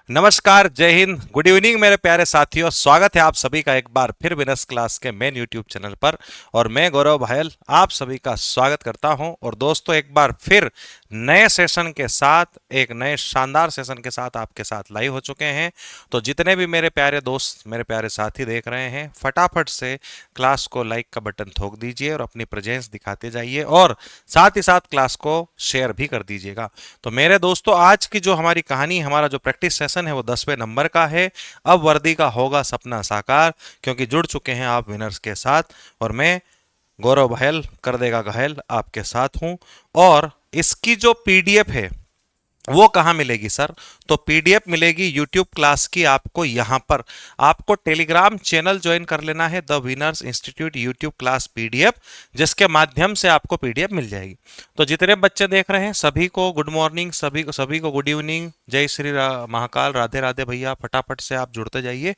नमस्कार, जय Hind, good evening मेरे प्यारे साथियों। स्वागत है आप सभी का एक बार फिर विनर्स क्लास के मेन यूट्यूब चैनल पर। और मैं गौरव भायल आप सभी का स्वागत करता हूं। और दोस्तों, एक बार फिर नए सेशन के साथ, एक नए शानदार सेशन के साथ आपके साथ लाइव हो चुके हैं। तो जितने भी मेरे प्यारे दोस्त, मेरे प्यारे साथी देख रहे हैं, फटाफट से क्लास को लाइक का बटन ठोक दीजिए और अपनी प्रेजेंस दिखाते जाइए, और साथ ही साथ क्लास को शेयर भी कर दीजिएगा। तो मेरे दोस्तों, आज की जो हमारी कहानी, हमारा जो प्रैक्टिस सेशन है वो 10वें नंबर का है। अब वर्दी का होगा सपना साकार, क्योंकि जुड़ चुके हैं आप विनर्स के साथ, और मैं गौरव भायल कर देगा घायल आपके साथ हूं। और इसकी जो पीडीएफ है वो कहाँ मिलेगी सर? तो पीडीएफ मिलेगी यूट्यूब क्लास की आपको यहाँ पर। आपको टेलीग्राम चैनल ज्वाइन कर लेना है, the winners institute YouTube class PDF, जिसके माध्यम से आपको पीडीएफ मिल जाएगी। तो जितने बच्चे देख रहे हैं सभी को गुड मॉर्निंग, सभी को गुड इवनिंग, जय श्री महाकाल, राधे राधे भैया। फटाफट से आप जुड़ते जाइए।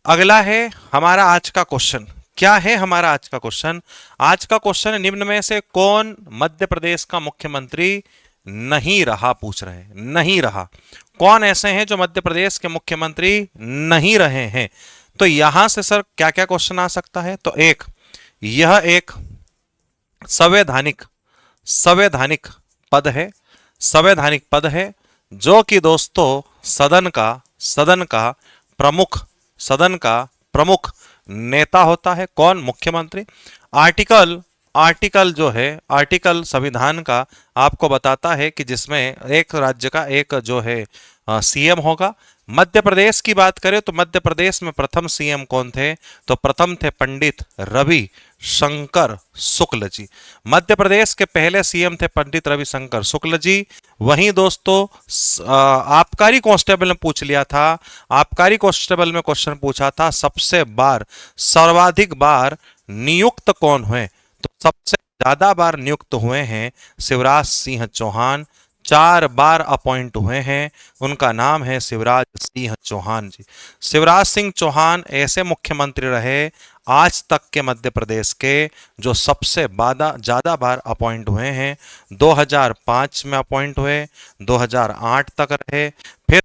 अगला है हमारा आज का क्वेश्चन। क्या है हमारा आज का क्वेश्चन? आज का क्वेश्चन है, निम्न में से कौन मध्य प्रदेश का मुख्यमंत्री नहीं रहा? पूछ रहे हैं, नहीं रहा। कौन ऐसे हैं जो मध्य प्रदेश के मुख्यमंत्री नहीं रहे हैं? तो यहां से सर क्या क्या क्वेश्चन आ सकता है? तो एक, यह एक संवैधानिक संवैधानिक पद है, संवैधानिक पद है, जो कि दोस्तों सदन का प्रमुख सदन का प्रमुख नेता होता है। कौन? मुख्यमंत्री। आर्टिकल आर्टिकल जो है, आर्टिकल संविधान का आपको बताता है कि जिसमें एक राज्य का एक जो है सीएम होगा। मध्य प्रदेश की बात करें तो मध्य प्रदेश में प्रथम सीएम कौन थे? तो प्रथम थे पंडित रवि शंकर शुक्ल जी। मध्य प्रदेश के पहले सीएम थे पंडित रवि शंकर शुक्ल जी। वहीं दोस्तों, आबकारी कांस्टेबल ने पूछ लिया था, आबकारी कांस्टेबल में क्वेश्चन पूछा था, सबसे बार सर्वाधिक बार नियुक्त कौन हुए? तो सबसे ज्यादा बार नियुक्त हुए हैं शिवराज सिंह चौहान। 4 बार अपॉइंट हुए हैं, उनका नाम है शिवराज सिंह चौहान जी। शिवराज सिंह चौहान ऐसे मुख्यमंत्री रहे आज तक के मध्य प्रदेश के जो सबसे ज्यादा बार अपॉइंट हुए हैं। 2005 में अपॉइंट हुए, 2008 तक रहे, फिर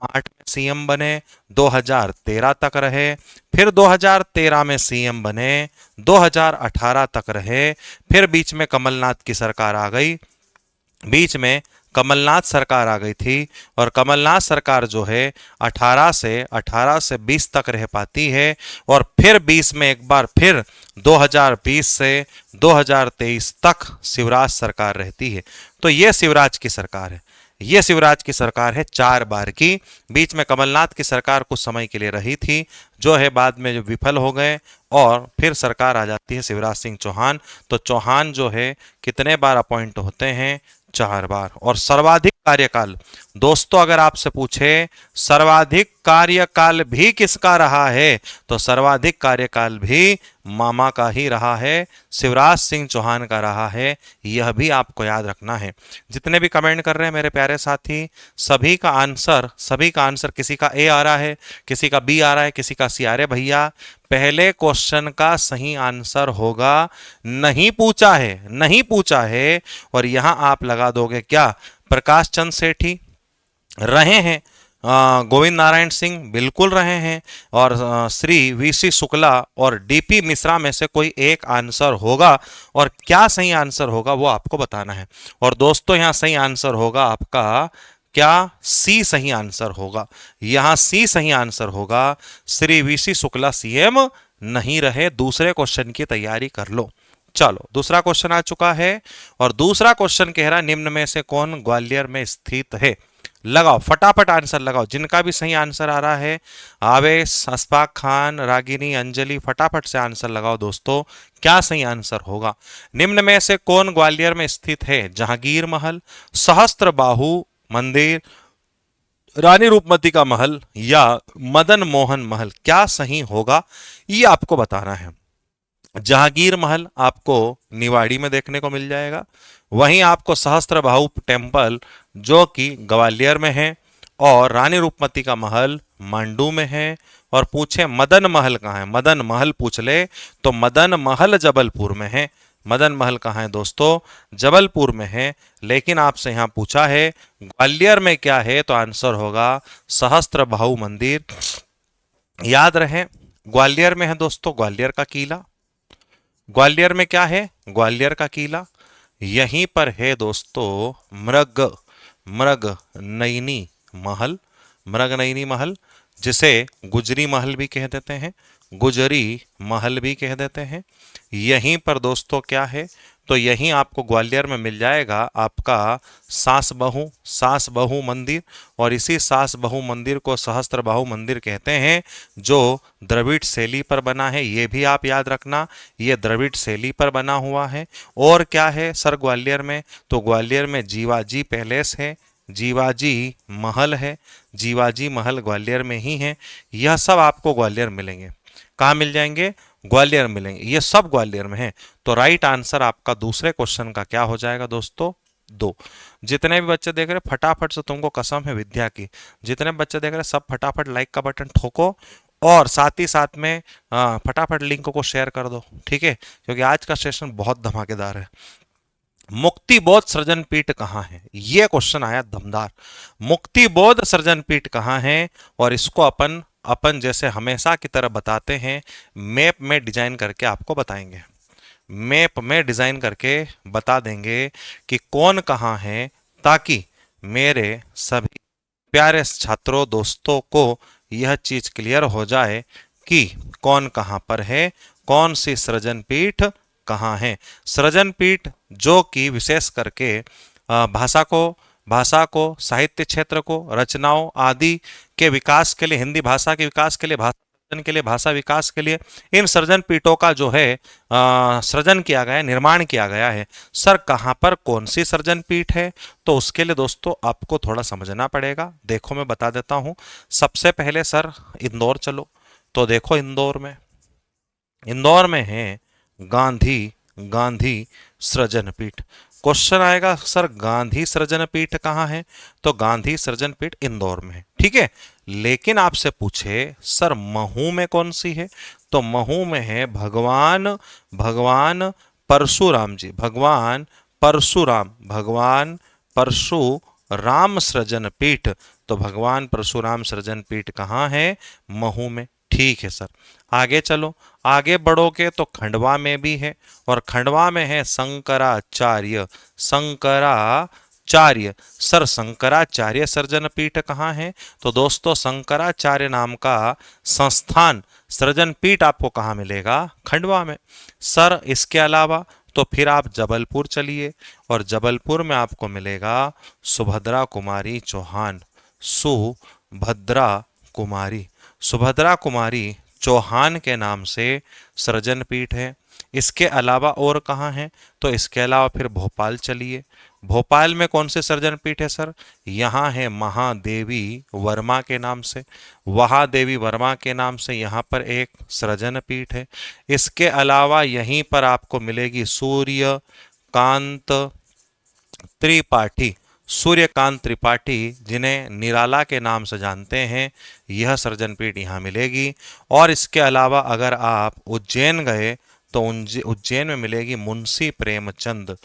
8 में सीएम बने, 2013 तक रहे, फिर 2013 में सीएम बने, 2018 तक रहे, फिर बीच में कमलनाथ की सरकार आ गई। बीच में कमलनाथ सरकार आ गई थी, और कमलनाथ सरकार जो है 18 से 20 तक रह पाती है, और फिर 20 में एक बार फिर 2020 से 2023 तक शिवराज सरकार रहती है। तो ये शिवराज की सरकार है, ये शिवराज की सरकार है 4 बार की। बीच में कमलनाथ की सरकार कुछ समय के लिए रही थी, जो है बाद में जो विफल हो गए, और फिर सरकार आ जाती है शिवराज सिंह चौहान। तो चौहान जो है कितने बार अपॉइंट होते हैं? 4 बार। और सर्वाधिक कार्यकाल, दोस्तों अगर आपसे पूछे सर्वाधिक कार्यकाल भी किसका रहा है, तो सर्वाधिक कार्यकाल भी मामा का ही रहा है, शिवराज सिंह चौहान का रहा है। यह भी आपको याद रखना है। जितने भी कमेंट कर रहे हैं मेरे प्यारे साथी, सभी का आंसर, किसी का ए आ रहा है, किसी का बी आ रहा है, किसी का सी आ रहा है। भैया, पहले क्वेश्चन का सही आंसर होगा नहीं पूछा है, नहीं पूछा है। और यहां आप लगा दोगे क्या? प्रकाश चंद सेठी रहे हैं, गोविंद नारायण सिंह बिल्कुल रहे हैं, और श्री वीसी शुक्ला और डीपी मिश्रा में से कोई एक आंसर होगा। और क्या सही आंसर होगा वो आपको बताना है। और दोस्तों, यहां सही आंसर होगा आपका क्या? सी सही आंसर होगा। यहां सी सही आंसर होगा। श्री वीसी शुक्ला सीएम नहीं रहे। दूसरे क्वेश्चन की तैयारी कर लो। चलो, दूसरा क्वेश्चन आ चुका है, और दूसरा क्वेश्चन कह रहा है, निम्न में से कौन ग्वालियर में स्थित है? लगाओ, फटाफट आंसर लगाओ। जिनका भी सही आंसर आ रहा है, आवेश, अशफाक खान, रागिनी, अंजलि, फटाफट से आंसर लगाओ दोस्तों। क्या सही आंसर होगा? निम्न में से कौन ग्वालियर में स्थित है? जहांगीर महल, सहस्त्र बाहु मंदिर, रानी रूपमती का महल, या मदन मोहन महल? क्या सही होगा ये आपको बताना है। जहांगीर महल आपको निवाड़ी में देखने को मिल जाएगा। वहीं आपको सहस्त्र बाहु टेम्पल जो कि ग्वालियर में है, और रानी रूपमती का महल मांडू में है। और पूछे मदन महल कहाँ है? मदन महल पूछ ले तो मदन महल जबलपुर में है। मदन महल कहाँ है दोस्तों? जबलपुर में है। लेकिन आपसे यहाँ पूछा है ग्वालियर में क्या है, तो आंसर होगा सहस्त्रबाहु मंदिर। याद रहे ग्वालियर में है दोस्तों ग्वालियर का किला। ग्वालियर में क्या है? ग्वालियर का किला। यहीं पर है दोस्तों मृग मृग नयनी महल। मृग नयनी महल, जिसे गुजरी महल भी कह देते हैं, गुजरी महल भी कह देते हैं। यहीं पर दोस्तों क्या है, तो यहीं आपको ग्वालियर में मिल जाएगा आपका सास बहू मंदिर। और इसी सास बहू मंदिर को सहस्त्रबाहु मंदिर कहते हैं, जो द्रविड़ शैली पर बना है। ये भी आप याद रखना, ये द्रविड़ शैली पर बना हुआ है। और क्या है सर ग्वालियर में? तो ग्वालियर में जीवाजी पैलेस है, जीवाजी महल है। जीवाजी महल ग्वालियर में ही है। यह सब आपको ग्वालियर मिलेंगे। कहाँ मिल जाएंगे? ग्वालियर मिलेंगे। ये सब ग्वालियर में है। तो राइट आंसर आपका दूसरे क्वेश्चन का क्या हो जाएगा दोस्तों? 2। जितने भी बच्चे देख रहे हैं फटाफट से, तुमको कसम है विद्या की, जितने बच्चे देख रहे हैं सब फटाफट लाइक का बटन ठोको और साथ ही साथ में फटाफट लिंक को शेयर कर दो, ठीक है? क्योंकि आज का सेशन बहुत धमाकेदार है। मुक्तिबोध सृजन पीठ कहाँ है? यह क्वेश्चन आया दमदार। मुक्तिबोध सृजन पीठ कहाँ है? और इसको अपन अपन जैसे हमेशा की तरह बताते हैं, मैप में डिजाइन करके आपको बताएंगे। मैप में डिजाइन करके बता देंगे कि कौन कहाँ है, ताकि मेरे सभी प्यारे छात्रों दोस्तों को यह चीज क्लियर हो जाए कि कौन कहाँ पर है, कौन सी सृजन पीठ कहाँ है। सृजन पीठ जो कि विशेष करके भाषा को साहित्य क्षेत्र को, रचनाओं आदि के विकास के लिए, हिंदी भाषा के विकास के लिए, भाषा के लिए, भाषा विकास के लिए इन सृजन पीठों का जो है सृजन किया गया है, निर्माण किया गया है। सर कहाँ पर कौन सी सृजन पीठ है? तो उसके लिए दोस्तों आपको थोड़ा समझना पड़ेगा। देखो मैं बता देता हूँ। सबसे पहले सर इंदौर चलो, तो देखो इंदौर में है गांधी सृजन पीठ। क्वेश्चन आएगा सर गांधी सृजन पीठ कहाँ है? तो गांधी सृजन पीठ इंदौर में है, ठीक है। लेकिन आपसे पूछे सर महू में कौन सी है? तो महू में है भगवान परशुराम जी, भगवान परशुराम सृजन पीठ। तो भगवान परशुराम सृजन पीठ कहाँ है? महू में, ठीक है सर। आगे चलो, आगे बढ़ोगे तो खंडवा में भी है, और खंडवा में है शंकराचार्य सर शंकराचार्य सृजन पीठ कहाँ है? तो दोस्तों शंकराचार्य नाम का संस्थान सृजन पीठ आपको कहाँ मिलेगा? खंडवा में। सर इसके अलावा तो फिर आप जबलपुर चलिए, और जबलपुर में आपको मिलेगा सुभद्रा कुमारी चौहान, सुभद्रा कुमारी चौहान के नाम से सृजन पीठ है। इसके अलावा और कहाँ है? तो इसके अलावा फिर भोपाल चलिए। भोपाल में कौन से सृजन पीठ है सर? यहाँ है महादेवी वर्मा के नाम से, महादेवी वर्मा के नाम से यहाँ पर एक सृजन पीठ है। इसके अलावा यहीं पर आपको मिलेगी सूर्यकांत त्रिपाठी, जिन्हें निराला के नाम से जानते हैं, यह सृजन पीठ यहाँ मिलेगी। और इसके अलावा अगर आप उज्जैन गए तो उज्जैन में मिलेगी मुंशी प्रेमचंद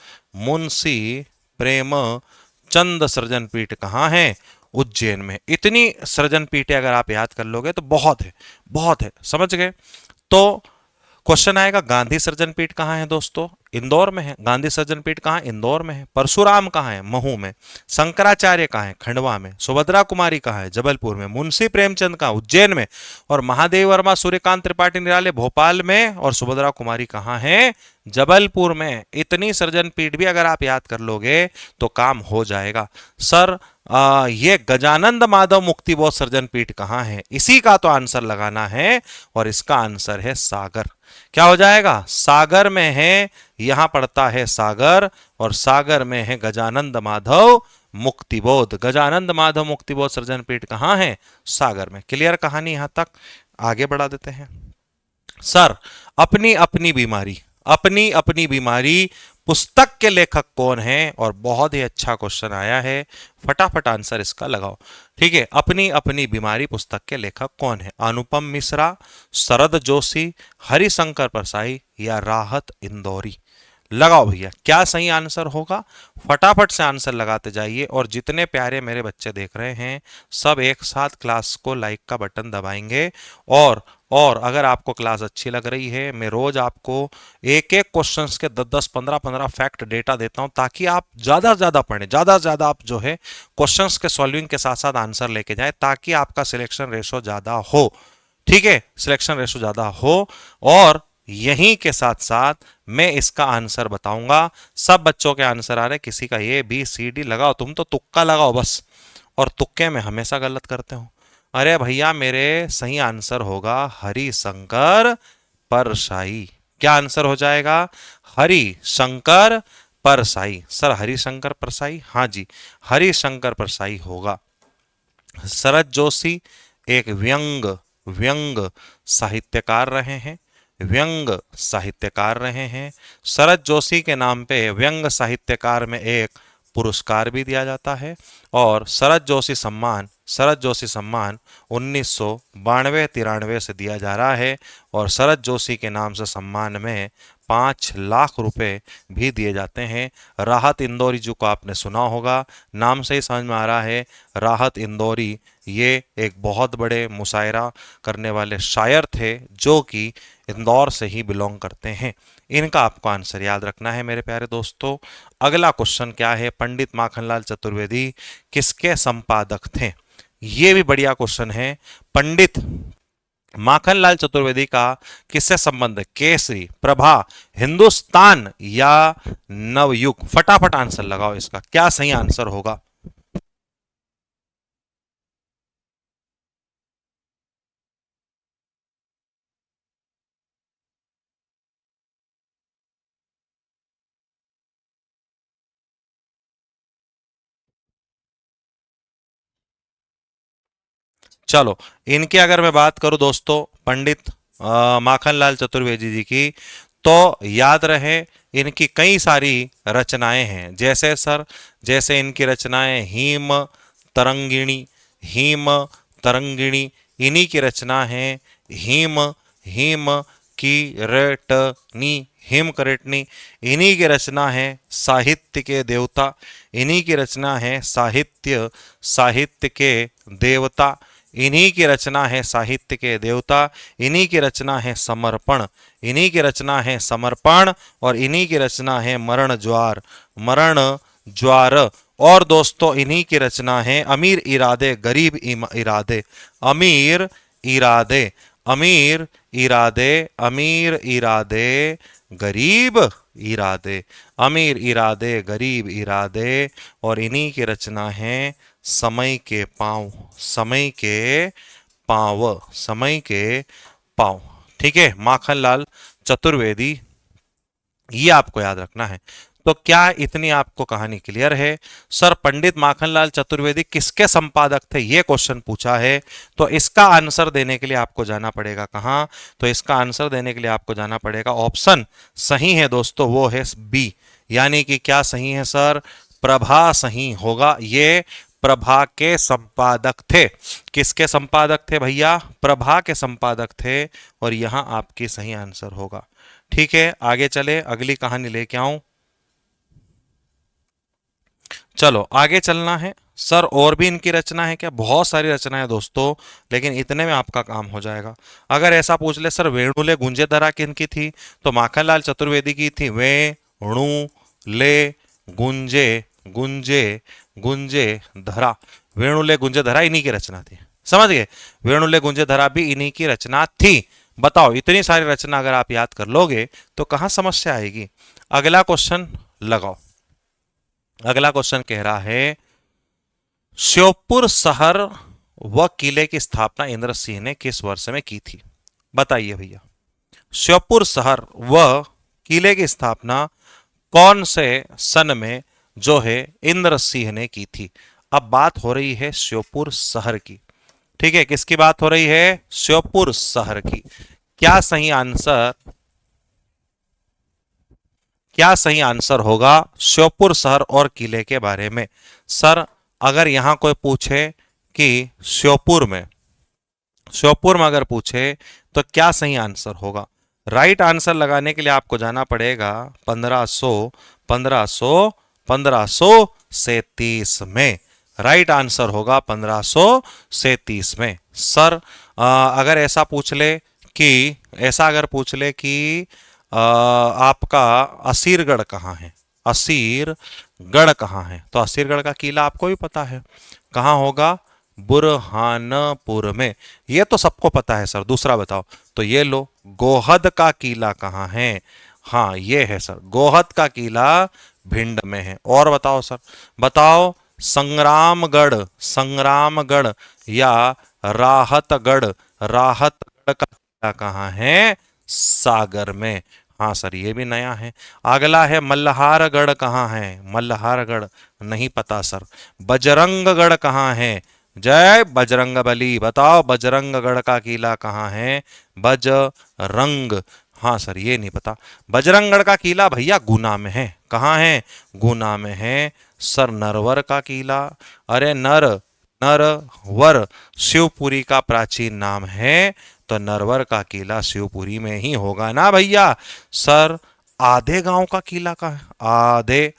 सृजन पीठ कहाँ है? उज्जैन में। इतनी सृजन पीठें अगर आप याद कर लोगे तो बहुत है, समझ गए? तो क्वेश्चन आएगा गांधी सृजन पीठ कहाँ है दोस्तों? इंदौर में है। गांधी सृजन पीठ कहाँ? इंदौर में है। परशुराम कहाँ है? महू में। शंकराचार्य कहाँ है? खंडवा में। सुभद्रा कुमारी कहाँ है? जबलपुर में। मुंशी प्रेमचंद कहाँ? उज्जैन में। और महादेव वर्मा सूर्यकांत त्रिपाठी निराले भोपाल में। और सुभद्रा कुमारी कहाँ है? जबलपुर में। इतनी सृजन पीठ भी अगर आप याद कर लोगे तो काम हो जाएगा। सर ये गजानंद माधव मुक्तिबोध सृजन पीठ कहाँ है? इसी का तो आंसर लगाना है, और इसका आंसर है सागर। क्या हो जाएगा? सागर में है, यहां पड़ता है सागर, और सागर में है गजानंद माधव मुक्तिबोध। गजानंद माधव मुक्तिबोध सृजन पीठ कहाँ है? सागर में। क्लियर कहानी यहां तक? आगे बढ़ा देते हैं। सर अपनी अपनी बीमारी पुस्तक के लेखक कौन है? और बहुत ही अच्छा क्वेश्चन आया है, फटाफट आंसर इसका लगाओ, ठीक है। अपनी अपनी बीमारी पुस्तक के लेखक कौन है? अनुपम मिश्रा, शरद जोशी, हरिशंकर परसाई या राहत इंदौरी? लगाओ भैया, क्या सही आंसर होगा? फटाफट से आंसर लगाते जाइए। और जितने प्यारे मेरे बच्चे देख रहे हैं सब एक साथ क्लास को लाइक का बटन दबाएंगे। और अगर आपको क्लास अच्छी लग रही है, मैं रोज आपको एक एक क्वेश्चंस के 10-10, 15-15 फैक्ट डेटा देता हूं, ताकि आप ज्यादा से ज्यादा पढ़ें, ज्यादा से ज्यादा आप जो है क्वेश्चंस के सॉल्विंग के साथ साथ आंसर लेके जाए, ताकि आपका सिलेक्शन रेशो ज्यादा हो। ठीक है, सिलेक्शन रेशो ज्यादा हो। और यहीं के साथ साथ मैं इसका आंसर बताऊंगा। सब बच्चों के आंसर आ रहे, किसी का ए बी सी डी लगाओ, तुम तो तुक्का लगाओ बस। और तुक्के में हमेशा गलत करते हो। अरे भैया, मेरे सही आंसर होगा हरिशंकर परसाई। क्या आंसर हो जाएगा? हरिशंकर परसाई। सर हरिशंकर परसाई, हाँ जी, हरिशंकर परसाई होगा। शरद जोशी एक व्यंग व्यंग साहित्यकार रहे हैं। व्यंग साहित्यकार रहे हैं। शरद जोशी के नाम पे व्यंग साहित्यकार में एक पुरस्कार भी दिया जाता है। और शरद जोशी सम्मान 1992-93 से दिया जा रहा है। और शरद जोशी के नाम से सम्मान में 5 लाख रुपए भी दिए जाते हैं। राहत इंदौरी जी को आपने सुना होगा, नाम से ही समझ में आ रहा है। राहत इंदौरी ये एक बहुत बड़े मुशायरा करने वाले शायर थे, जो कि इंदौर से ही बिलोंग करते हैं। इनका आपको आंसर याद रखना है मेरे प्यारे दोस्तों। अगला क्वेश्चन क्या है? पंडित माखनलाल चतुर्वेदी किसके संपादक थे? ये भी बढ़िया क्वेश्चन है। पंडित माखनलाल चतुर्वेदी का किससे संबंध है? केसरी, प्रभा, हिंदुस्तान या नवयुग? फटाफट आंसर लगाओ इसका, क्या सही आंसर होगा? चलो, इनकी अगर मैं बात करूं दोस्तों, पंडित माखनलाल चतुर्वेदी जी की, तो याद रहे इनकी कई सारी रचनाएं हैं। जैसे सर, जैसे इनकी रचनाएं हिम तरंगिणी, हिम तरंगिणी इन्हीं की रचना है। हिम हिम की रटनी, हिम करेटनी इन्हीं की रचना है। साहित्य के देवता इन्हीं की रचना है। साहित्य साहित्य के देवता इन्हीं की रचना है। साहित्य के देवता इन्हीं की रचना है। समर्पण इन्हीं की रचना है। समर्पण और इन्हीं की रचना है मरण ज्वार, मरण ज्वार। और दोस्तों इन्हीं की रचना है अमीर इरादे गरीब इरादे, अमीर इरादे, अमीर इरादे, अमीर इरादे गरीब इरादे, अमीर इरादे गरीब इरादे। और इन्हीं की रचना है समय के पांव, समय के पांव, समय के पांव। ठीक है, माखनलाल चतुर्वेदी, ये आपको याद रखना है। तो क्या इतनी आपको कहानी क्लियर है? सर पंडित माखनलाल चतुर्वेदी किसके संपादक थे, ये क्वेश्चन पूछा है। तो इसका आंसर देने के लिए आपको जाना पड़ेगा कहां? तो इसका आंसर देने के लिए आपको जाना पड़ेगा, ऑप्शन सही है दोस्तों, वो है बी। यानी कि क्या सही है सर? प्रभा सही होगा। ये प्रभा के संपादक थे। किसके संपादक थे भैया? प्रभा के संपादक थे। और यहां आपकी सही आंसर होगा। ठीक है, आगे चले, अगली कहानी लेके आऊं। चलो आगे चलना है। सर और भी इनकी रचना है क्या? बहुत सारी रचना है दोस्तों, लेकिन इतने में आपका काम हो जाएगा। अगर ऐसा पूछ ले सर वेणुले गुंजेधरा किनकी थी, तो माखनलाल चतुर्वेदी की थी। वेणुले गुंजे गुंजे गुंजे धरा, वेणुले गुंजेधरा इन्हीं की रचना थी। समझ गए? वेणुले गुंजेधरा भी इन्हीं की रचना थी। बताओ, इतनी सारी रचना अगर आप याद कर लोगे तो कहां समस्या आएगी? अगला क्वेश्चन लगाओ। अगला क्वेश्चन कह रहा है श्योपुर शहर व किले की स्थापना इंद्र सिंह ने किस वर्ष में की थी? बताइए भैया। श्योपुर शहर व किले की स्थापना कौन से सन में जो है इंद्र सिंह ने की थी? अब बात हो रही है श्योपुर शहर की। ठीक है, किसकी बात हो रही है? श्योपुर शहर की। क्या सही आंसर, क्या सही आंसर होगा श्योपुर शहर और किले के बारे में? सर अगर यहां कोई पूछे कि श्योपुर में, श्योपुर में अगर पूछे तो क्या सही आंसर होगा? राइट आंसर लगाने के लिए आपको जाना पड़ेगा 1500, 1500, 1500 से 30 में। राइट आंसर होगा 1500 से 30 में। सर अगर ऐसा पूछ ले कि अगर पूछ ले कि आपका असीरगढ़ कहाँ है, असीरगढ़ कहाँ है, तो असीरगढ़ का किला आपको भी पता है कहाँ होगा, बुरहानपुर में। ये तो सबको पता है सर। दूसरा बताओ, तो ये लो, गोहद का किला कहाँ है? हाँ ये है सर, गोहद का किला भिंड में है। और बताओ सर, बताओ संग्रामगढ़, संग्रामगढ़ या राहतगढ़, राहतगढ़ का किला कहाँ है? सागर में। हाँ सर ये भी नया है। अगला है मल्हारगढ़ कहाँ है? मल्हारगढ़ नहीं पता सर। बजरंगगढ़ कहाँ है? जय बजरंगबली, बताओ बजरंगगढ़ का किला कहाँ है? बजरंग, हाँ सर ये नहीं पता। बजरंगगढ़ का किला भैया गुना में है। कहाँ है? गुना में है। सर नरवर का किला, अरे नरवर शिवपुरी का प्राचीन नाम है, तो नरवर का किला शिवपुरी में ही होगा ना भैया। सर आधे गांव का किला का है, आधे,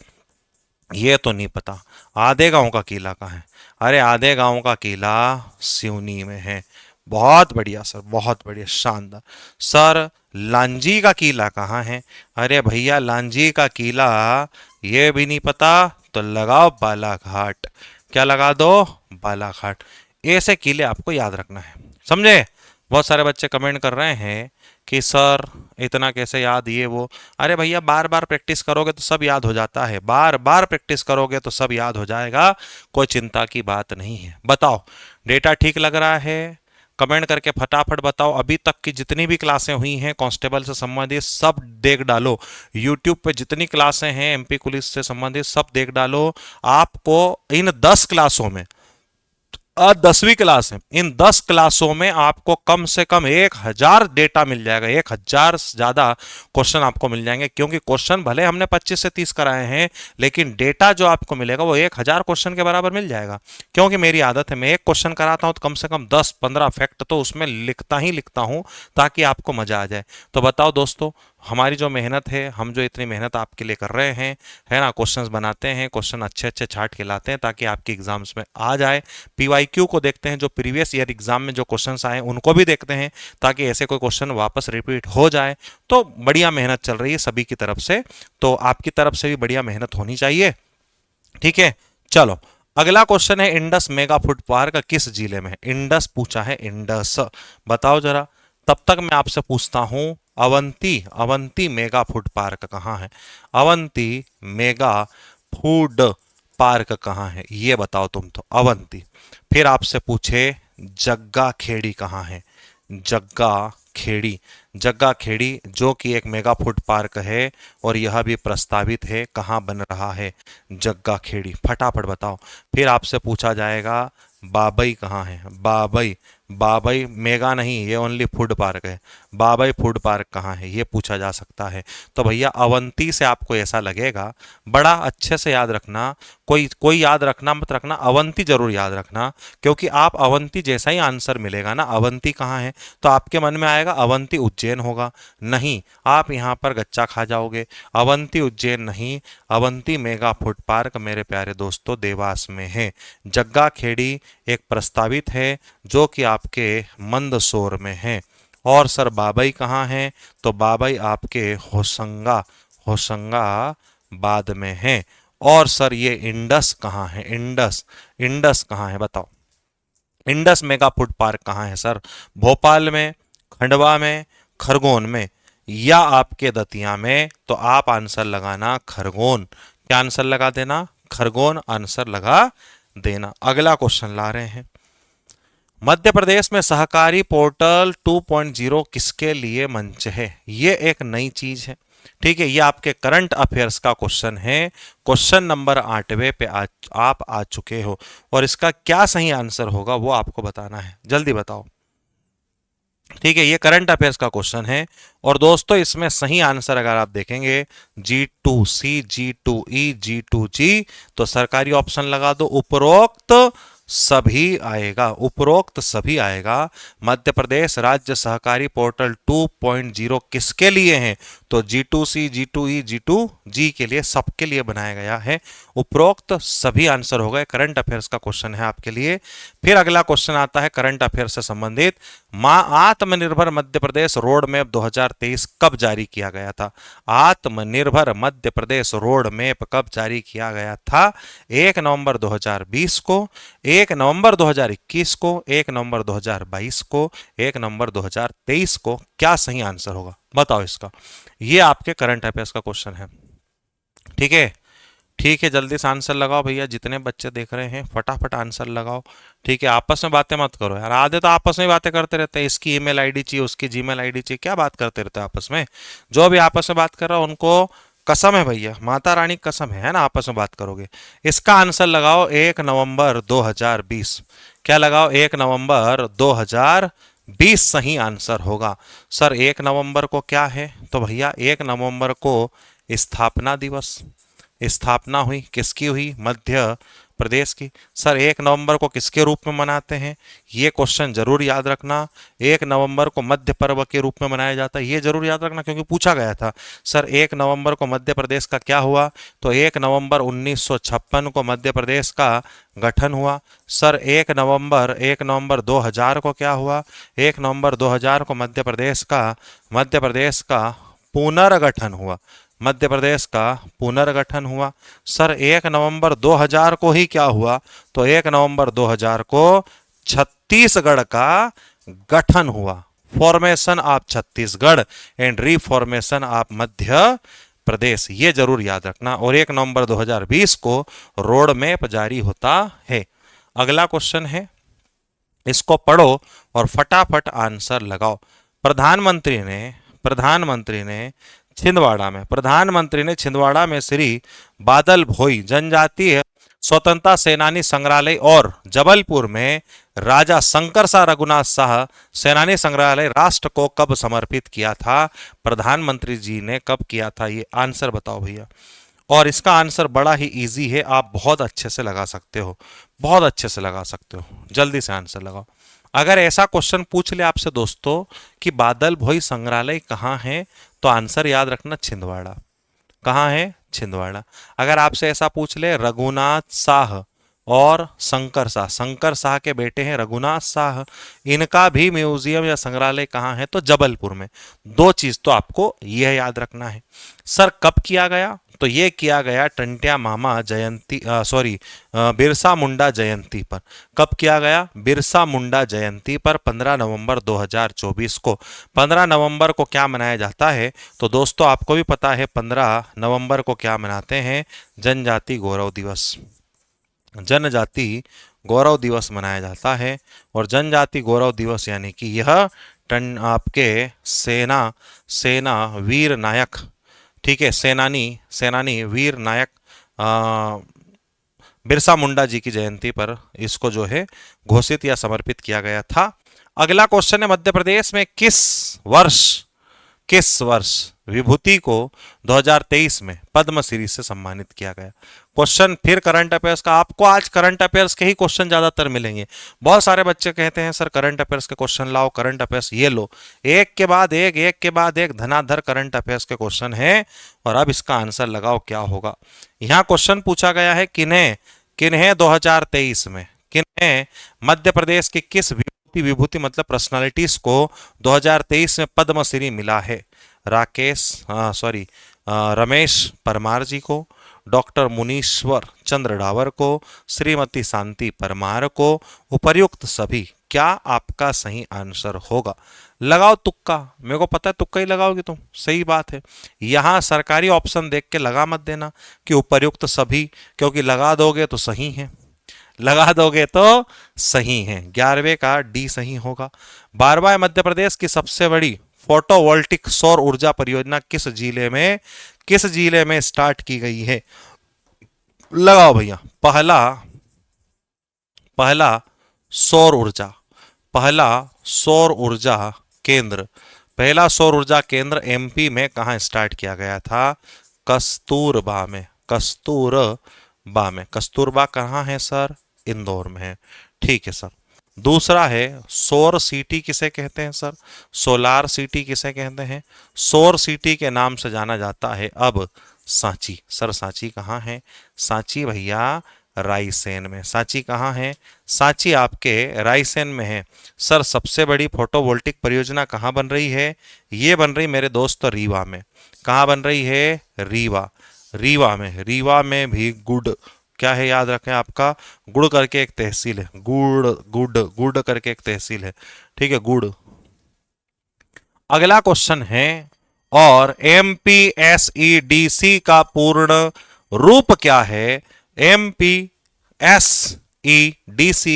ये तो नहीं पता। आधे गांव का किला कहाँ है? अरे आधे गांव का किला सिवनी में है। बहुत बढ़िया सर, बहुत बढ़िया, शानदार। सर लांजी का किला कहाँ है? अरे भैया लांजी का किला ये भी नहीं पता, तो लगाओ बालाघाट। क्या लगा दो? बालाघाट। ऐसे किले आपको याद रखना है, समझे? बहुत सारे बच्चे कमेंट कर रहे हैं कि सर इतना कैसे याद, ये वो। अरे भैया बार बार प्रैक्टिस करोगे तो सब याद हो जाता है, बार बार प्रैक्टिस करोगे तो सब याद हो जाएगा, कोई चिंता की बात नहीं है। बताओ डेटा ठीक लग रहा है? कमेंट करके फटाफट बताओ। अभी तक की जितनी भी क्लासें हुई हैं कांस्टेबल से संबंधित सब देख डालो। यूट्यूब पे जितनी क्लासें हैं एमपी पुलिस से संबंधित सब देख डालो। आपको इन 10 क्लासों में, 10वीं क्लास है, इन 10 क्लासों में आपको कम से कम 1000 डेटा मिल जाएगा। 1000 से ज्यादा क्वेश्चन आपको मिल जाएंगे, क्योंकि क्वेश्चन भले हमने 25 से 30 कराए हैं, लेकिन डेटा जो आपको मिलेगा वो 1000 क्वेश्चन के बराबर मिल जाएगा। क्योंकि मेरी आदत है, मैं एक क्वेश्चन कराता हूं तो कम से कम 10-15 फैक्ट तो उसमें लिखता ही लिखता हूं, ताकि आपको मजा आ जाए। तो बताओ दोस्तों, हमारी जो मेहनत है, हम जो इतनी मेहनत आपके लिए कर रहे हैं, है ना, क्वेश्चंस बनाते हैं, क्वेश्चन अच्छे अच्छे छाट के लाते हैं ताकि आपके एग्जाम्स में आ जाए। पीवाईक्यू को देखते हैं, जो प्रीवियस ईयर एग्जाम में जो क्वेश्चंस आए उनको भी देखते हैं, ताकि ऐसे कोई क्वेश्चन वापस रिपीट हो जाए। तो बढ़िया मेहनत चल रही है सभी की तरफ से, तो आपकी तरफ से भी बढ़िया मेहनत होनी चाहिए। ठीक है, चलो अगला क्वेश्चन है, इंडस मेगा फूड पार्क किस जिले में है? इंडस पूछा है, इंडस बताओ जरा। तब तक मैं आपसे पूछता हूं, Avanti, Avanti mega food park कहाँ है? अवंती मेगा फूड पार्क कहाँ है ये बताओ तुम तो, अवंती। फिर आपसे पूछे जग्गा खेड़ी कहाँ है? जग्गा खेड़ी, जग्गा खेड़ी जो कि एक मेगा फूड पार्क है, और यह भी प्रस्तावित है, कहाँ बन रहा है? जग्गा खेड़ी, फटाफट बताओ। फिर आपसे पूछा जाएगा बाबई कहाँ है? बाबई, बाबई मेगा नहीं, ये ओनली फूड पार्क है। बाबई फूड पार्क कहाँ है ये पूछा जा सकता है। तो भैया अवंती से आपको ऐसा लगेगा, बड़ा अच्छे से याद रखना, कोई कोई याद रखना मत रखना, अवंती जरूर याद रखना, क्योंकि आप अवंती जैसा ही आंसर मिलेगा ना, अवंती कहाँ है, तो आपके मन में आएगा अवंती उज्जैन होगा। नहीं, आप यहाँ पर गच्चा खा जाओगे। अवंती उज्जैन नहीं, अवंती मेगा फूड पार्क मेरे प्यारे दोस्तों देवास में है। जग्गा खेड़ी एक प्रस्तावित है जो कि आपके मंदसौर में है। और सर बाबई कहाँ है? तो बाबई आपके होशंगा, होशंगाबाद में है। और सर ये इंडस कहाँ है? इंडस, इंडस कहाँ है बताओ? इंडस मेगा फूड पार्क कहाँ है सर? भोपाल में, खंडवा में, खरगोन में, या आपके दतिया में? तो आप आंसर लगाना खरगोन। क्या आंसर लगा देना? खरगोन आंसर लगा देना। अगला क्वेश्चन ला रहे हैं, मध्य प्रदेश में सहकारी पोर्टल 2.0 किसके लिए मंच है? ये एक नई चीज है। ठीक है, ये आपके करंट अफेयर्स का क्वेश्चन है। क्वेश्चन नंबर 8वें पे आप आ चुके हो, और इसका क्या सही आंसर होगा वो आपको बताना है, जल्दी बताओ। ठीक है, ये करंट अफेयर्स का क्वेश्चन है, और दोस्तों इसमें सही आंसर अगर आप देखेंगे G2C, G2E, G2G, तो सरकारी ऑप्शन लगा दो, उपरोक्त सभी आएगा, उपरोक्त सभी आएगा। मध्य प्रदेश राज्य सहकारी पोर्टल 2.0 किसके लिए है? तो G2C, G2E, G2G के लिए, सबके लिए बनाया गया है। उपरोक्त सभी आंसर हो गए। करंट अफेयर्स का क्वेश्चन है आपके लिए। फिर अगला क्वेश्चन आता है करंट अफेयर्स से संबंधित। आत्मनिर्भर मध्य प्रदेश रोड मैप 2023 कब जारी किया गया था? आत्मनिर्भर मध्य प्रदेश रोड मैप कब जारी किया गया था? 1 नवंबर 2020 को, 1 नवंबर 2021 को, 1 नवंबर 2022 को, 1 नवंबर 2023 को। क्या सही आंसर होगा बताओ इसका? ये आपके करंट अफेयर्स का क्वेश्चन है। ठीक है, ठीक है, जल्दी से आंसर लगाओ भैया, जितने बच्चे देख रहे हैं फटाफट आंसर लगाओ। ठीक है, आपस में बातें मत करो यार, आधे तो आपस में बातें करते रहते हैं, इसकी ईमेल आईडी चाहिए, उसकी जीमेल आईडी चाहिए, क्या बात करते रहते हैं आपस में। जो भी आपस में बात कर रहा हो उनको कसम है भैया, माता रानी कसम है ना, आपस में बात करोगे। इसका आंसर लगाओ 1 नवंबर 2020। क्या लगाओ? 1 नवंबर 2020 सही आंसर होगा। सर 1 नवंबर को क्या है? तो भैया 1 नवंबर को स्थापना दिवस, स्थापना हुई, किसकी हुई? मध्य प्रदेश की। सर 1 नवंबर को किसके रूप में मनाते हैं? ये क्वेश्चन जरूर याद रखना। 1 नवंबर को मध्य पर्व के रूप में मनाया जाता है, ये जरूर याद रखना क्योंकि पूछा गया था। सर 1 नवंबर को मध्य प्रदेश का क्या हुआ? तो 1 नवंबर 1956 को मध्य प्रदेश का गठन हुआ। सर 1 नवंबर 2000 को क्या हुआ? 1 नवंबर 2000 को मध्य प्रदेश का पुनर्गठन हुआ, मध्य प्रदेश का पुनर्गठन हुआ। सर 1 नवंबर 2000 को ही क्या हुआ? तो 1 नवंबर 2000 को छत्तीसगढ़ का गठन हुआ, formation of Chhattisgarh and reformation of Madhya Pradesh, ये जरूर याद रखना। और 1 नवंबर 2020 को रोड मैप जारी होता है। अगला क्वेश्चन है, इसको पढ़ो और फटाफट आंसर लगाओ। प्रधानमंत्री ने छिंदवाड़ा में श्री बादल भोई जनजातीय स्वतंत्रता सेनानी संग्रहालय और जबलपुर में राजा शंकर शाह रघुनाथ शाह सेनानी संग्रहालय राष्ट्र को कब समर्पित किया था? प्रधानमंत्री जी ने कब किया था? ये आंसर बताओ भैया। और इसका आंसर बड़ा ही इजी है, आप बहुत अच्छे से लगा सकते हो, बहुत अच्छे से लगा सकते हो। जल्दी से आंसर लगाओ। अगर ऐसा क्वेश्चन पूछ ले आपसे दोस्तों कि बादल भोई संग्रहालय कहाँ है, तो आंसर याद रखना छिंदवाड़ा। कहाँ है? छिंदवाड़ा। अगर आपसे ऐसा पूछ ले रघुनाथ शाह और शंकर शाह के बेटे हैं रघुनाथ शाह, इनका भी म्यूजियम या संग्रहालय कहाँ है? तो जबलपुर में। दो चीज तो आपको यह याद रखना है। सर कब किया गया? तो ये किया गया टंट्या मामा जयंती, बिरसा मुंडा जयंती पर। कब किया गया? बिरसा मुंडा जयंती पर 15 नवंबर 2024 को। 15 नवंबर को क्या मनाया जाता है? तो दोस्तों आपको भी पता है 15 नवंबर को क्या मनाते हैं? जनजाति गौरव दिवस। जनजाति गौरव दिवस मनाया जाता है। और जनजाति गौरव दिवस यानी कि यह आपके सेना वीर नायक, ठीक है, सेनानी वीर नायक बिरसा मुंडा जी की जयंती पर इसको जो है घोषित या समर्पित किया गया था। अगला क्वेश्चन है, मध्य प्रदेश में किस वर्ष विभूति को 2023 में पद्मश्री से सम्मानित किया गया? क्वेश्चन फिर करंट अफेयर्स का। आपको आज करंट अफेयर्स के ही क्वेश्चन ज्यादातर मिलेंगे। बहुत सारे बच्चे कहते हैं सर करंट अफेयर्स के क्वेश्चन लाओ, करंट अफेयर्स, ये लो, एक के बाद एक धनाधर करंट अफेयर्स के क्वेश्चन है। और अब इसका आंसर लगाओ क्या होगा। यहाँ क्वेश्चन पूछा गया है किन्हें 2023 में, किन्हें मध्य प्रदेश की किस विभूति मतलब पर्सनालिटीज को 2023 में पद्मश्री मिला है? रमेश परमार जी को, डॉक्टर मुनीश्वर चंद्र डावर को, श्रीमती शांति परमार को, उपर्युक्त सभी। क्या आपका सही आंसर होगा? लगाओ तुक्का, मेरे को पता है तुक्का ही लगाओगे तुम, सही बात है। यहां सरकारी ऑप्शन देख के लगा मत देना कि उपर्युक्त सभी, क्योंकि लगा दोगे तो सही है, लगा दोगे तो सही है। 11वें का डी सही होगा। 12वां मध्य प्रदेश की सबसे बड़ी फोटोवोल्टिक सौर ऊर्जा परियोजना किस जिले में स्टार्ट की गई है? लगाओ भैया। पहला सौर ऊर्जा केंद्र, पहला सौर ऊर्जा केंद्र एमपी में कहां स्टार्ट किया गया था? कस्तूरबा में। कस्तूरबा कहां है सर? इंदौर में है। ठीक है सर। दूसरा है सौर सिटी किसे कहते हैं सर? सोलार सिटी किसे कहते हैं? सौर सिटी के नाम से जाना जाता है अब सांची। सर सांची कहाँ है? सांची भैया रायसेन में। सांची कहाँ है? सांची आपके रायसेन में है। सर सबसे बड़ी फोटोवोल्टिक परियोजना कहाँ बन रही है? ये बन रही मेरे दोस्त रीवा में। कहाँ बन रही है? रीवा। रीवा में। रीवा में भी गुड़ क्या है याद रखें आपका, गुड़ करके एक तहसील है। गुड़ गुड़ गुड़ करके एक तहसील है। ठीक है, गुड़। अगला क्वेश्चन है, और एमपीएसईडीसी का पूर्ण रूप क्या है? एमपीएसईडीसी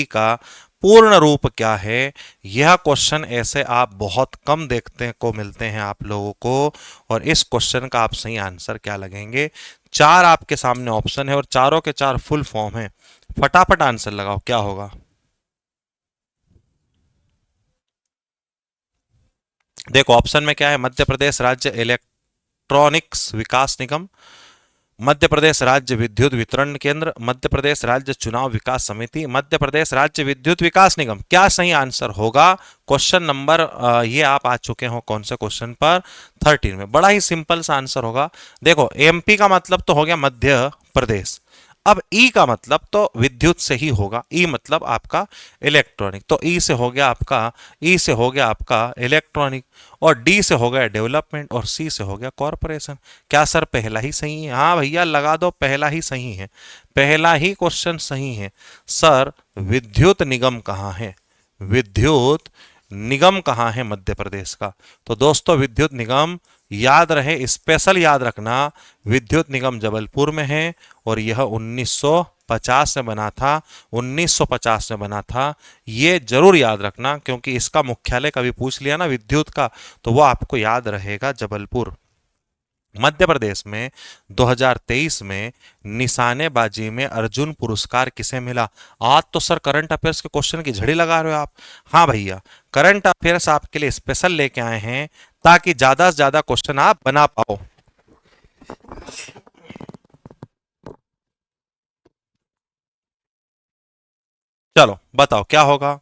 का पूर्ण रूप क्या है? यह क्वेश्चन ऐसे आप बहुत कम देखते को मिलते हैं आप लोगों को, और इस क्वेश्चन का आप सही आंसर क्या लगेंगे? चार आपके सामने ऑप्शन है और चारों के चार फुल फॉर्म है। फटाफट आंसर लगाओ, क्या होगा? देखो ऑप्शन में क्या है, मध्य प्रदेश राज्य इलेक्ट्रॉनिक्स विकास निगम, मध्य प्रदेश राज्य विद्युत वितरण केंद्र, मध्य प्रदेश राज्य चुनाव विकास समिति, मध्य प्रदेश राज्य विद्युत विकास निगम। क्या सही आंसर होगा? क्वेश्चन नंबर ये आप आ चुके हो कौन से क्वेश्चन पर? 13 में। बड़ा ही सिंपल सा आंसर होगा। देखो एमपी का मतलब तो हो गया मध्य प्रदेश, अब ई का मतलब तो विद्युत से ही होगा, ई मतलब आपका इलेक्ट्रॉनिक, तो ई से हो गया आपका, ई से हो गया आपका इलेक्ट्रॉनिक, और डी से हो गया डेवलपमेंट, और सी से हो गया कॉरपोरेशन। क्या सर पहला ही सही है? हाँ भैया लगा दो, पहला ही सही है, पहला ही क्वेश्चन सही है। सर विद्युत निगम कहाँ है? विद्युत निगम कहाँ है मध्य प्रदेश का? तो दोस्तों विद्युत निगम याद रहे, स्पेशल याद रखना, विद्युत निगम जबलपुर में है, और यह 1950 में बना था। 1950 में बना था, ये जरूर याद रखना, क्योंकि इसका मुख्यालय कभी पूछ लिया ना विद्युत का, तो वो आपको याद रहेगा जबलपुर। मध्य प्रदेश में 2023 में निशानेबाजी में अर्जुन पुरस्कार किसे मिला? आज तो सर करंट अफेयर्स के क्वेश्चन की झड़ी लगा रहे हो आप। हाँ भैया, करंट अफेयर्स आपके लिए स्पेशल लेके आए हैं, ताकि ज्यादा से ज्यादा क्वेश्चन आप बना पाओ। चलो बताओ क्या होगा?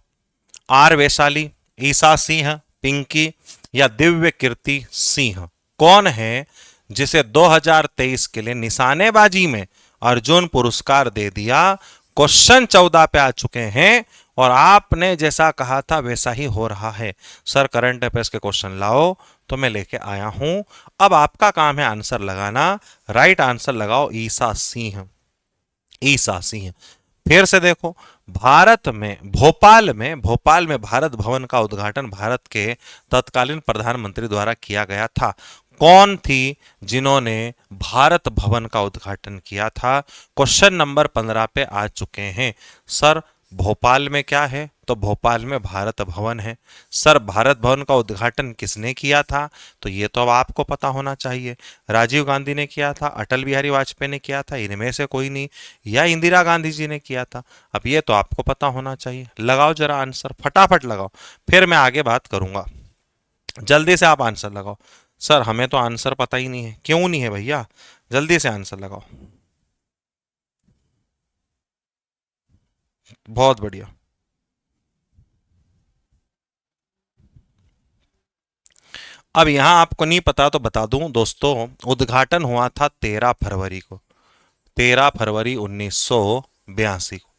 आर वैशाली, ईसा सिंह, पिंकी, या दिव्य कीर्ति सिंह? कौन है जिसे 2023 के लिए निशानेबाजी में अर्जुन पुरस्कार दे दिया? क्वेश्चन 14 पे आ चुके हैं, और आपने जैसा कहा था वैसा ही हो रहा है। सर करंट अफेयर्स के क्वेश्चन लाओ, तो मैं लेके आया हूं। अब आपका काम है आंसर लगाना। राइट आंसर लगाओ ईसा सिंह। ईसा सिंह। फिर से देखो, भोपाल में भारत भवन का उद्घाटन भारत के तत्कालीन प्रधानमंत्री द्वारा किया गया था। कौन थी जिन्होंने भारत भवन का उद्घाटन किया था? क्वेश्चन नंबर 15 पे आ चुके हैं। सर भोपाल में क्या है? तो भोपाल में भारत भवन है। सर भारत भवन का उद्घाटन किसने किया था? तो ये तो अब आपको पता होना चाहिए। राजीव गांधी ने किया था, अटल बिहारी वाजपेयी ने किया था, इनमें से कोई नहीं, या इंदिरा गांधी जी ने किया था। अब ये तो आपको पता होना चाहिए। लगाओ जरा आंसर, फटाफट लगाओ, फिर मैं आगे बात करूंगा। जल्दी से आप आंसर लगाओ। सर हमें तो आंसर पता ही नहीं है। क्यों नहीं है भैया? जल्दी से आंसर लगाओ। बहुत बढ़िया। अब यहां आपको नहीं पता तो बता दूं दोस्तों, उद्घाटन हुआ था 13 फरवरी को, 13 फरवरी 1982 को।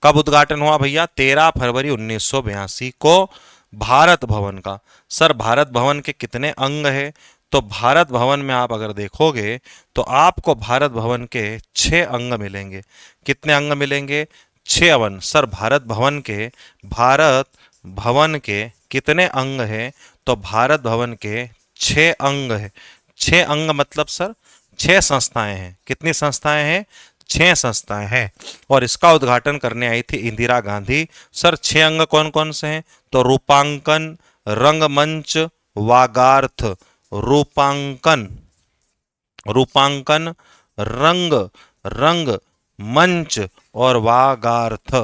कब उद्घाटन हुआ भैया? 13 फरवरी 1982 को, भारत भवन का। सर भारत भवन के कितने अंग है? तो भारत भवन में आप अगर देखोगे तो आपको भारत भवन के 6 अंग मिलेंगे। कितने अंग मिलेंगे? 6 अंग। सर भारत भवन के कितने अंग हैं? तो भारत भवन के 6 अंग है। 6 अंग मतलब सर 6 संस्थाएं हैं। कितनी संस्थाएं हैं? 6 संस्थाएं हैं। और इसका उद्घाटन करने आई थी इंदिरा गांधी। सर 6 अंग कौन कौन से हैं? तो रूपांकन, रंगमंच, वागार्थ। रूपांकन, रूपांकन, रंग रंग मंच, और वागार्थ।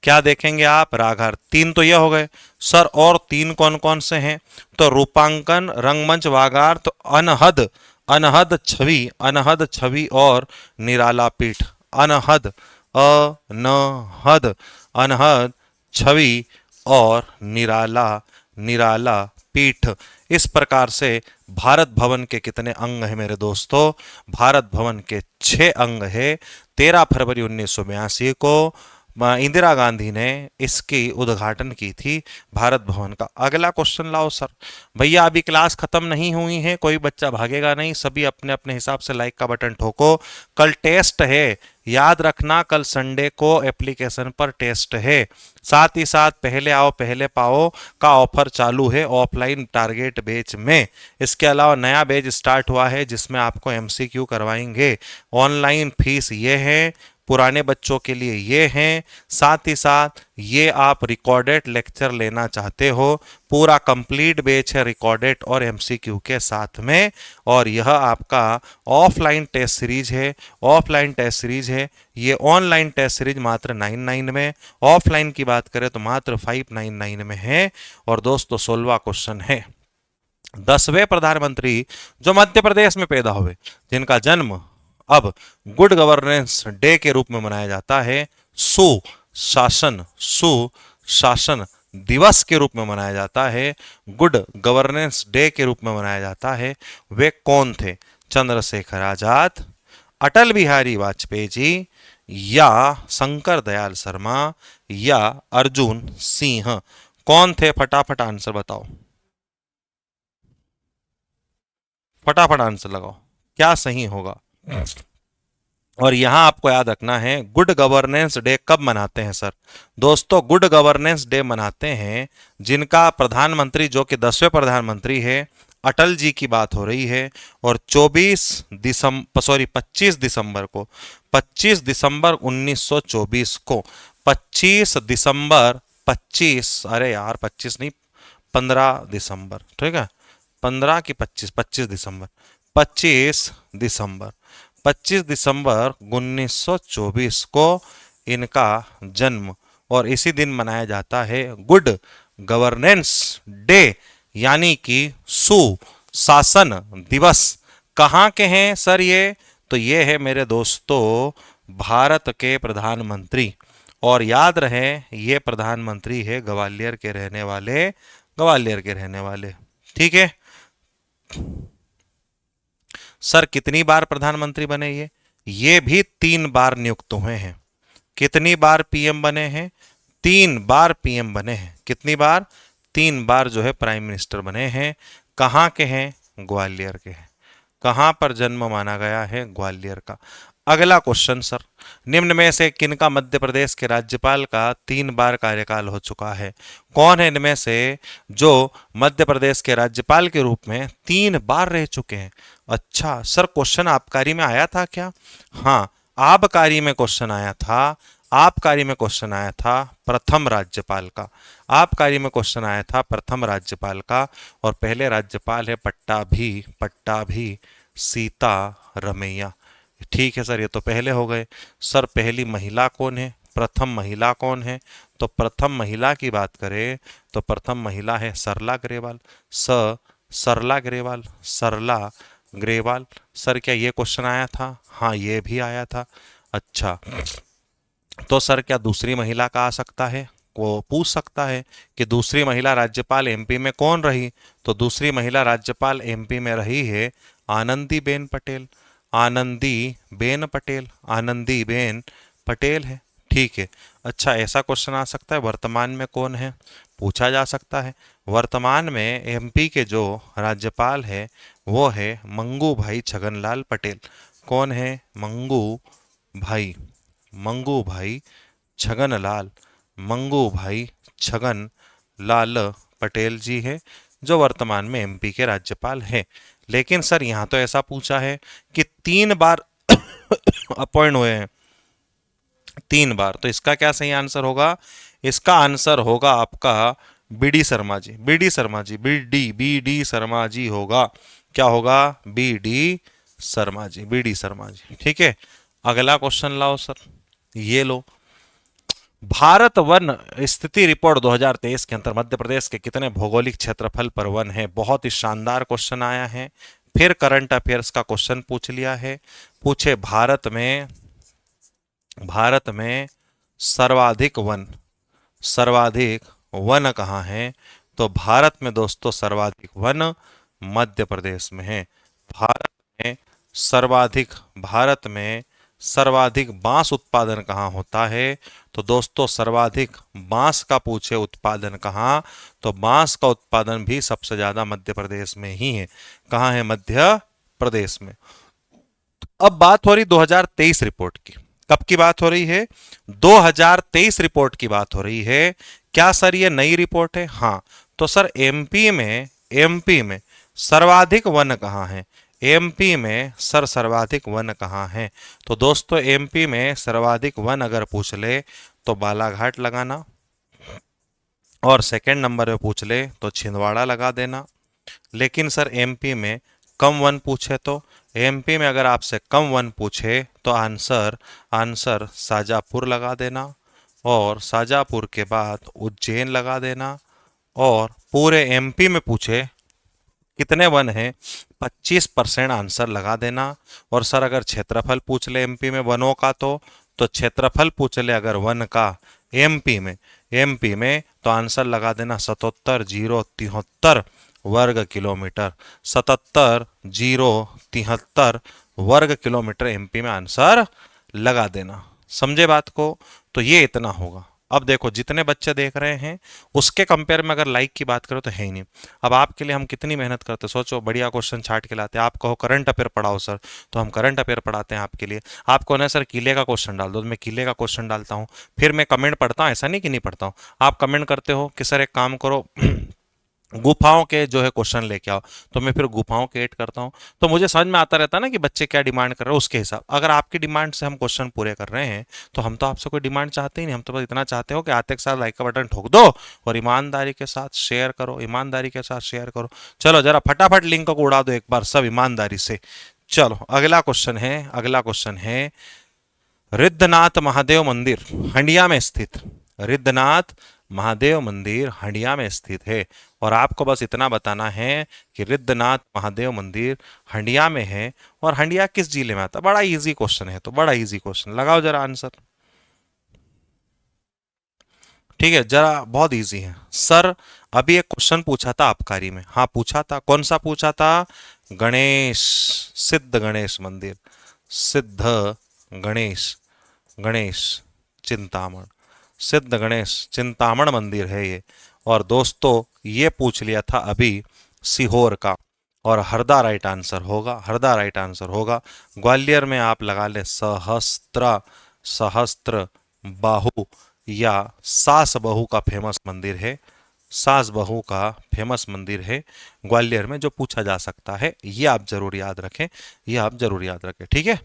क्या देखेंगे आप? रागार्थ। 3 तो ये हो गए। सर और 3 कौन कौन से हैं? तो रूपांकन, रंगमंच, वागार्थ, अनहद, अनहद छवि, अनहद छवि और निराला पीठ। अनहद अनहद, अनहद, छवि और निराला, निराला पीठ। इस प्रकार से भारत भवन के कितने अंग हैं मेरे दोस्तों? भारत भवन के 6 अंग है। 13 फरवरी 1982 को इंदिरा गांधी ने इसकी उद्घाटन की थी भारत भवन का। अगला क्वेश्चन लाओ सर। भैया अभी क्लास खत्म नहीं हुई है, कोई बच्चा भागेगा नहीं, सभी अपने अपने हिसाब से लाइक का बटन ठोको। कल टेस्ट है, याद रखना, कल संडे को एप्लीकेशन पर टेस्ट है। साथ ही साथ पहले आओ पहले पाओ का ऑफर चालू है ऑफलाइन टारगेट बैच में। इसके अलावा नया बैच स्टार्ट हुआ है जिसमें आपको एमसीक्यू करवाएंगे। ऑनलाइन फीस ये है, पुराने बच्चों के लिए ये हैं। साथ ही साथ ये आप रिकॉर्डेड लेक्चर लेना चाहते हो, पूरा कंप्लीट बैच है रिकॉर्डेड और एमसीक्यू के साथ में। और यह आपका ऑफलाइन टेस्ट सीरीज है, ऑफलाइन टेस्ट सीरीज है। ये ऑनलाइन टेस्ट सीरीज मात्र 99 में, ऑफलाइन की बात करें तो मात्र 599 में है। और दोस्तों 16वां क्वेश्चन है, 10वें प्रधानमंत्री जो मध्य प्रदेश में पैदा हुए, जिनका जन्म अब गुड गवर्नेंस डे के रूप में मनाया जाता है, सुशासन, सुशासन दिवस के रूप में मनाया जाता है, गुड गवर्नेंस डे के रूप में मनाया जाता है, वे कौन थे? चंद्रशेखर आजाद, अटल बिहारी वाजपेयी जी, या शंकर दयाल शर्मा, या अर्जुन सिंह? कौन थे? फटाफट आंसर बताओ, फटाफट आंसर लगाओ, क्या सही होगा। और यहां आपको याद रखना है गुड गवर्नेंस डे कब मनाते हैं सर? दोस्तों गुड गवर्नेंस डे मनाते हैं जिनका प्रधानमंत्री, जो कि 10वें प्रधानमंत्री है, अटल जी की बात हो रही है। और 25 दिसंबर को, 25 दिसंबर 1924 को, 25 दिसंबर, 25, अरे यार 25 नहीं, 15 दिसंबर, ठीक है, 15 की 25, 25 दिसंबर, 25 दिसंबर, 25 दिसंबर 1924 को इनका जन्म, और इसी दिन मनाया जाता है गुड गवर्नेंस डे, यानी कि सुशासन दिवस। कहाँ के हैं सर ये? तो ये है मेरे दोस्तों भारत के प्रधानमंत्री। और याद रहे ये प्रधानमंत्री है ग्वालियर के रहने वाले, ग्वालियर के रहने वाले, ठीक है। सर कितनी बार प्रधानमंत्री बने ये भी 3 बार नियुक्त हुए हैं। कितनी बार पीएम बने हैं? 3 बार पीएम बने हैं। कितनी बार? 3 बार जो है प्राइम मिनिस्टर बने हैं। कहाँ के हैं? ग्वालियर के हैं। कहाँ पर जन्म माना गया है? ग्वालियर का। अगला क्वेश्चन सर, निम्न में से किनका मध्य प्रदेश के राज्यपाल का 3 बार कार्यकाल हो चुका है? कौन है इनमें से जो मध्य प्रदेश के राज्यपाल के रूप में 3 बार रह चुके हैं? अच्छा सर, क्वेश्चन आबकारी में आया था क्या? हाँ, आबकारी में क्वेश्चन आया था। आबकारी में क्वेश्चन आया था प्रथम राज्यपाल का। आबकारी में क्वेश्चन आया था प्रथम राज्यपाल का। और पहले राज्यपाल है पट्टाभी सीता रमैया। ठीक है सर, ये तो पहले हो गए। सर पहली महिला कौन है? प्रथम महिला कौन है? तो प्रथम महिला की बात करें तो प्रथम महिला है सरला ग्रेवाल। सरला ग्रेवाल, सरला ग्रेवाल। सर क्या ये क्वेश्चन आया था? हाँ, ये भी आया था। अच्छा, तो सर क्या दूसरी महिला का आ सकता है? वो पूछ सकता है कि दूसरी महिला राज्यपाल एमपी में कौन रही? तो दूसरी महिला राज्यपाल एमपी में रही है आनंदीबेन पटेल। आनंदीबेन पटेल, आनंदीबेन पटेल है। ठीक है। अच्छा, ऐसा क्वेश्चन आ सकता है वर्तमान में कौन है? पूछा जा सकता है। वर्तमान में एमपी के जो राज्यपाल है वो है मंगू भाई छगनलाल पटेल। कौन है? मंगू भाई छगनलाल, मंगू भाई छगन लाल पटेल जी है जो वर्तमान में एमपी के राज्यपाल हैं। लेकिन सर यहाँ तो ऐसा पूछा है कि 3 बार अपॉइंट हुए हैं, 3 बार। तो इसका क्या सही आंसर होगा? इसका आंसर होगा आपका BD Sharma ji, BD Sharma ji, BD Sharma ji होगा। क्या होगा? BD Sharma ji, BD Sharma ji. ठीक है। अगला क्वेश्चन लाओ सर, ये लो। भारत वन स्थिति रिपोर्ट 2023 के अंतर मध्य प्रदेश के कितने भौगोलिक क्षेत्रफल पर वन है? बहुत ही शानदार क्वेश्चन आया है। फिर करंट अफेयर्स का क्वेश्चन पूछ लिया है। पूछे भारत में भारत में सर्वाधिक सर्वाधिक वन कहाँ है? तो भारत में दोस्तों सर्वाधिक वन मध्य प्रदेश में है। भारत में सर्वाधिक भारत में सर्वाधिक बांस उत्पादन कहाँ होता है? तो दोस्तों सर्वाधिक बांस का पूछे उत्पादन कहाँ, तो बांस का उत्पादन भी सबसे ज्यादा मध्य प्रदेश में ही है। कहाँ है? मध्य प्रदेश में। अब बात हो रही 2023 रिपोर्ट की। कब की बात हो रही है? 2023 रिपोर्ट की बात हो रही है। क्या सर ये नई रिपोर्ट है? हाँ। तो सर एमपी में सर्वाधिक वन कहाँ है? एमपी में सर सर्वाधिक वन कहाँ है? तो दोस्तों एमपी में सर्वाधिक वन अगर पूछ ले तो बालाघाट लगाना, और सेकंड नंबर पे पूछ ले तो छिंदवाड़ा लगा देना। लेकिन सर एमपी में कम वन पूछे तो एमपी में अगर आपसे कम वन पूछे तो आंसर आंसर शाजापुर लगा देना, और शाजापुर के बाद उज्जैन लगा देना। और पूरे एमपी में पूछे कितने वन है, 25% आंसर लगा देना। और सर अगर क्षेत्रफल पूछ ले एमपी में वनों का तो क्षेत्रफल पूछ ले अगर वन का एमपी में तो आंसर लगा देना 77,073 वर्ग किलोमीटर। 77,073 वर्ग किलोमीटर एमपी में आंसर लगा देना। समझे बात को? तो ये इतना होगा। अब देखो जितने बच्चे देख रहे हैं उसके कंपेयर में अगर लाइक की बात करो तो है ही नहीं। अब आपके लिए हम कितनी मेहनत करते, सोचो, बढ़िया क्वेश्चन छाट के लाते हैं। आप कहो करंट अफेयर पढ़ाओ सर, तो हम करंट अफेयर पढ़ाते हैं आपके लिए। आपको ना सर किले का क्वेश्चन डाल दो तो मैं किले का क्वेश्चन डालता हूँ। फिर मैं कमेंट पढ़ता हूँ, ऐसा नहीं कि नहीं पढ़ता हूँ। आप कमेंट करते हो कि सर एक काम करो गुफाओं के जो है क्वेश्चन लेके आओ, तो मैं फिर गुफाओं के ऐड करता हूँ। तो मुझे समझ में आता रहता है ना कि बच्चे क्या डिमांड कर रहे हैं, उसके हिसाब अगर आपकी डिमांड से हम क्वेश्चन पूरे कर रहे हैं तो हम तो आपसे कोई डिमांड चाहते ही नहीं। हम तो बस इतना चाहते हो कि आते के साथ लाइक का बटन ठोक दो और ईमानदारी के साथ शेयर करो, ईमानदारी के साथ शेयर करो। चलो जरा फटाफट लिंक को उड़ा दो एक बार सब ईमानदारी से। चलो अगला क्वेश्चन है रिद्धनाथ महादेव मंदिर हंडिया में स्थित। रिद्धनाथ महादेव मंदिर हंडिया में स्थित है। और आपको बस इतना बताना है कि रिद्धनाथ महादेव मंदिर हंडिया में है। और हंडिया किस जिले में आता है? बड़ा इजी क्वेश्चन है, तो बड़ा इजी क्वेश्चन, लगाओ जरा आंसर। ठीक है, जरा बहुत इजी है सर। अभी एक क्वेश्चन पूछा था आबकारी में, हाँ पूछा था, कौन सा पूछा था? गणेश, सिद्ध गणेश मंदिर, सिद्ध गणेश गणेश चिंतामण, सिद्ध गणेश चिंतामण मंदिर है ये। और दोस्तों ये पूछ लिया था अभी सीहोर का, और हरदा राइट आंसर होगा। ग्वालियर में आप लगा ले सहस्त्र बाहु या सास बहू का फेमस मंदिर है। सास बहू का फेमस मंदिर है ग्वालियर में, जो पूछा जा सकता है। ये आप जरूर याद रखें, ये आप जरूर याद रखें, ठीक है।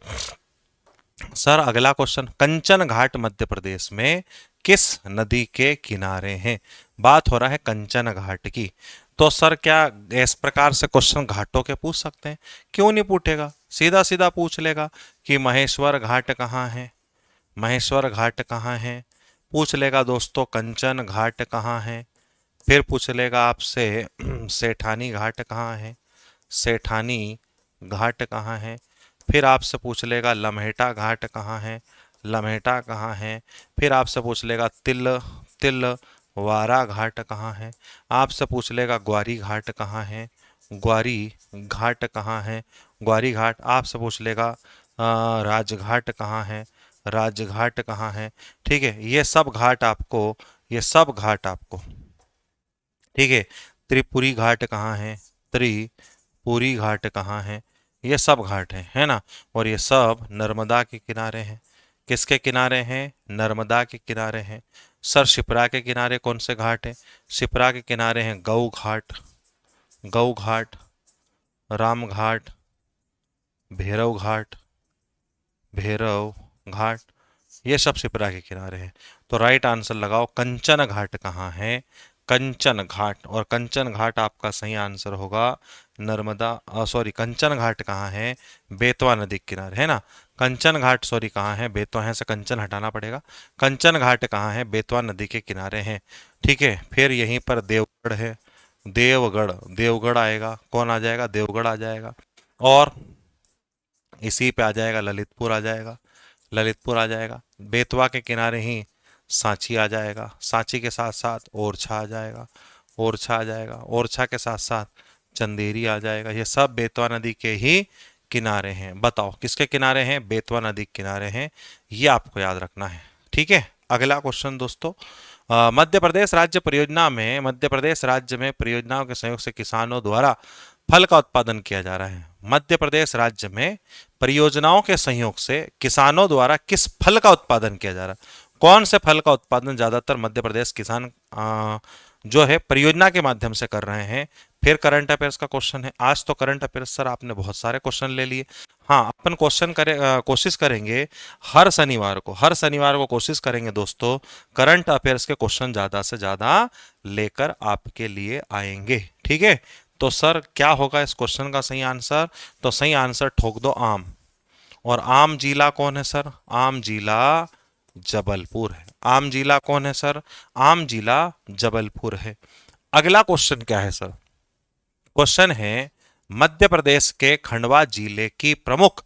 सर अगला क्वेश्चन, कंचन घाट मध्य प्रदेश में किस नदी के किनारे हैं? बात हो रहा है कंचन घाट की। तो सर क्या इस प्रकार से क्वेश्चन घाटों के पूछ सकते हैं? क्यों नहीं पूछेगा, सीधा सीधा पूछ लेगा कि महेश्वर घाट कहाँ है, महेश्वर घाट कहाँ है। पूछ लेगा दोस्तों कंचन घाट कहाँ है। फिर पूछ लेगा आपसे सेठानी घाट कहाँ है, सेठानी घाट कहाँ है। फिर आपसे पूछ लेगा लम्हेटा घाट कहाँ है, लम्हेटा कहाँ है। फिर आपसे पूछ लेगा तिलवारा घाट कहाँ है। आपसे पूछ लेगा ग्वारी घाट कहाँ है, ग्वारी घाट कहाँ है, ग्वारी घाट। आपसे पूछ लेगा राजघाट कहाँ है, राजघाट कहाँ है। ठीक है, ये सब घाट आपको, ठीक है। त्रिपुरी घाट कहाँ है, त्रिपुरी घाट कहाँ है, ये सब घाट है ना। और ये सब नर्मदा के किनारे हैं। किसके किनारे हैं? नर्मदा के किनारे हैं। सर शिप्रा के किनारे कौन से घाट है? शिप्रा के किनारे हैं गऊ घाट, गऊ घाट, राम घाट, भैरव घाट, भैरव घाट, ये सब शिप्रा के किनारे हैं। तो राइट आंसर लगाओ कंचन घाट कहाँ है, कंचन घाट। और कंचन घाट आपका सही आंसर होगा नर्मदा, सॉरी कंचन घाट कहाँ है? बेतवा नदी के किनारे है ना। कंचन घाट सॉरी कहाँ है? बेतवा है से कंचन हटाना पड़ेगा। कंचन घाट कहाँ है? बेतवा नदी के किनारे हैं, ठीक है। फिर यहीं पर देवगढ़ है, देवगढ़ आएगा। कौन आ जाएगा? देवगढ़ आ जाएगा। और इसी पे आ जाएगा ललितपुर, आ जाएगा, ललितपुर आ जाएगा। बेतवा के किनारे ही सांची आ जाएगा, सांची के साथ साथ ओरछा आ जाएगा, ओरछा आ जाएगा, ओरछा के साथ साथ चंदेरी आ जाएगा। ये सब बेतवा नदी के ही किनारे हैं। बताओ किसके किनारे हैं? बेतवा नदी के किनारे हैं। ये आपको याद रखना है। ठीक है, अगला क्वेश्चन दोस्तों, मध्य प्रदेश राज्य परियोजना में, मध्य प्रदेश राज्य में परियोजनाओं के सहयोग से किसानों द्वारा फल का उत्पादन किया जा रहा है। मध्य प्रदेश राज्य में परियोजनाओं के सहयोग से किसानों द्वारा किस फल का उत्पादन किया जा रहा है? कौन से फल का उत्पादन ज्यादातर मध्य प्रदेश किसान जो है परियोजना के माध्यम से कर रहे हैं? फिर करंट अफेयर्स का क्वेश्चन है। आज तो करंट अफेयर्स सर आपने बहुत सारे क्वेश्चन ले लिए। हाँ, अपन क्वेश्चन कोशिश करेंगे हर शनिवार को कोशिश करेंगे दोस्तों, करंट अफेयर्स के क्वेश्चन ज्यादा से ज्यादा लेकर आपके लिए आएंगे। ठीक है, तो सर क्या होगा इस क्वेश्चन का सही आंसर? तो सही आंसर ठोक दो आम। और आम जिला कौन है सर? आम जिला जबलपुर है। आम जिला कौन है सर? आम जिला जबलपुर है। अगला क्वेश्चन क्या है सर? क्वेश्चन है मध्य प्रदेश के खंडवा जिले की प्रमुख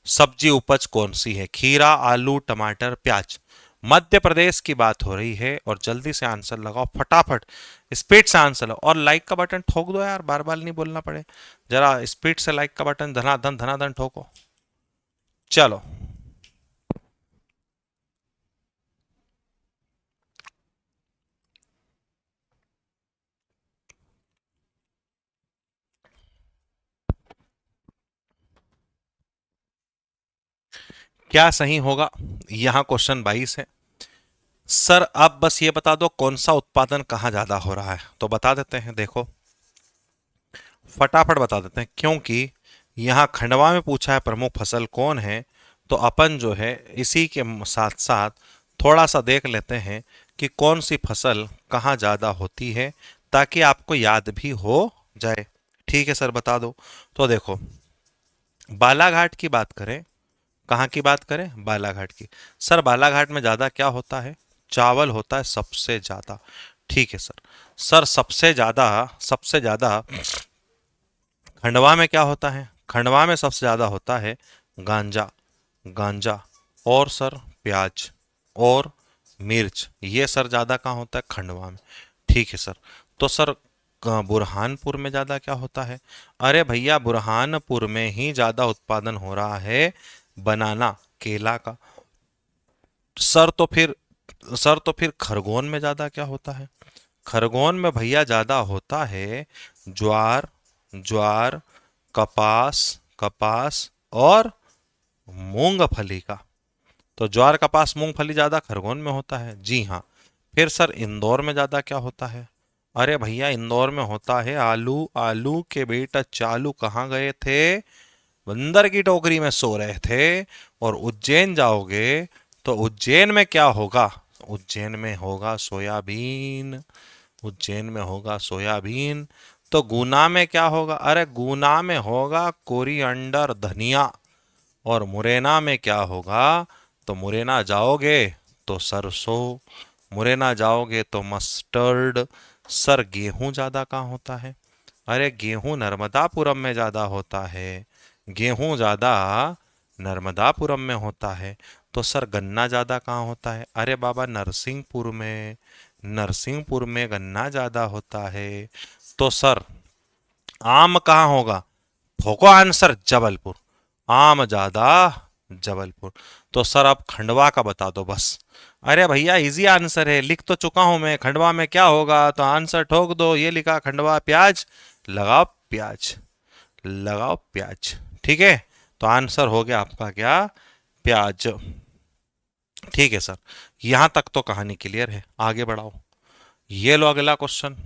सब्जी उपज कौन सी है? खीरा, आलू, टमाटर, प्याज। मध्य प्रदेश की बात हो रही है और जल्दी से आंसर लगाओ फटाफट, स्पीड से आंसर लगाओ और लाइक का बटन ठोक दो यार, बार बार नहीं बोलना पड़े। जरा स्पीड से लाइक का बटन धनाधन धनाधन ठोको। चलो, क्या सही होगा? यहां क्वेश्चन 22 है सर। अब बस ये बता दो कौन सा उत्पादन कहाँ ज्यादा हो रहा है, तो बता देते हैं। देखो फटाफट बता देते हैं, क्योंकि यहाँ खंडवा में पूछा है प्रमुख फसल कौन है, तो अपन जो है इसी के साथ साथ थोड़ा सा देख लेते हैं कि कौन सी फसल कहाँ ज़्यादा होती है, ताकि आपको याद भी हो जाए। ठीक है सर, बता दो। तो देखो, बालाघाट की बात करें, कहाँ की बात करें? बालाघाट की। सर बालाघाट में ज़्यादा क्या होता है? चावल होता है सबसे ज़्यादा। ठीक है सर। सर सबसे ज़्यादा खंडवा में क्या होता है? खंडवा में सबसे ज़्यादा होता है गांजा, गांजा। और सर प्याज और मिर्च, ये सर ज़्यादा कहाँ होता है? खंडवा में। ठीक है सर। तो सर बुरहानपुर में ज़्यादा क्या होता है? अरे भैया बुरहानपुर में ही ज़्यादा उत्पादन हो रहा है बनाना, केला का। सर तो फिर सर तो फिर खरगोन में ज़्यादा क्या होता है? खरगोन में भैया ज़्यादा होता है ज्वार, ज्वार, कपास, कपास और मूंगफली का। तो ज्वार, कपास, मूंगफली ज्यादा खरगोन में होता है। जी हाँ। फिर सर इंदौर में ज्यादा क्या होता है? अरे भैया इंदौर में होता है आलू। आलू के बेटा चालू कहाँ गए थे? बंदर की टोकरी में सो रहे थे। और उज्जैन जाओगे तो उज्जैन में क्या होगा? उज्जैन में होगा सोयाबीन। उज्जैन में होगा सोयाबीन। तो गुना में क्या होगा? अरे गुना में होगा कोरिएंडर, धनिया। और मुरैना में क्या होगा? तो मुरैना जाओगे तो सरसों, मुरैना जाओगे तो मस्टर्ड। सर गेहूं ज्यादा कहाँ होता है? अरे गेहूं नर्मदापुरम में ज्यादा होता है। गेहूं ज्यादा नर्मदापुरम में होता है। तो सर गन्ना ज्यादा कहाँ होता है? अरे बाबा नरसिंहपुर में, नरसिंहपुर में गन्ना ज्यादा होता है। तो सर आम कहाँ होगा? ठोको आंसर, जबलपुर। आम ज्यादा जबलपुर। तो सर अब खंडवा का बता दो बस। अरे भैया इजी आंसर है, लिख तो चुका हूं मैं। खंडवा में क्या होगा? तो आंसर ठोक दो, ये लिखा खंडवा, प्याज। लगाओ प्याज, लगाओ प्याज। ठीक है, तो आंसर हो गया आपका क्या? प्याज। ठीक है सर, यहां तक तो कहानी क्लियर है। आगे बढ़ाओ। ये लो अगला क्वेश्चन।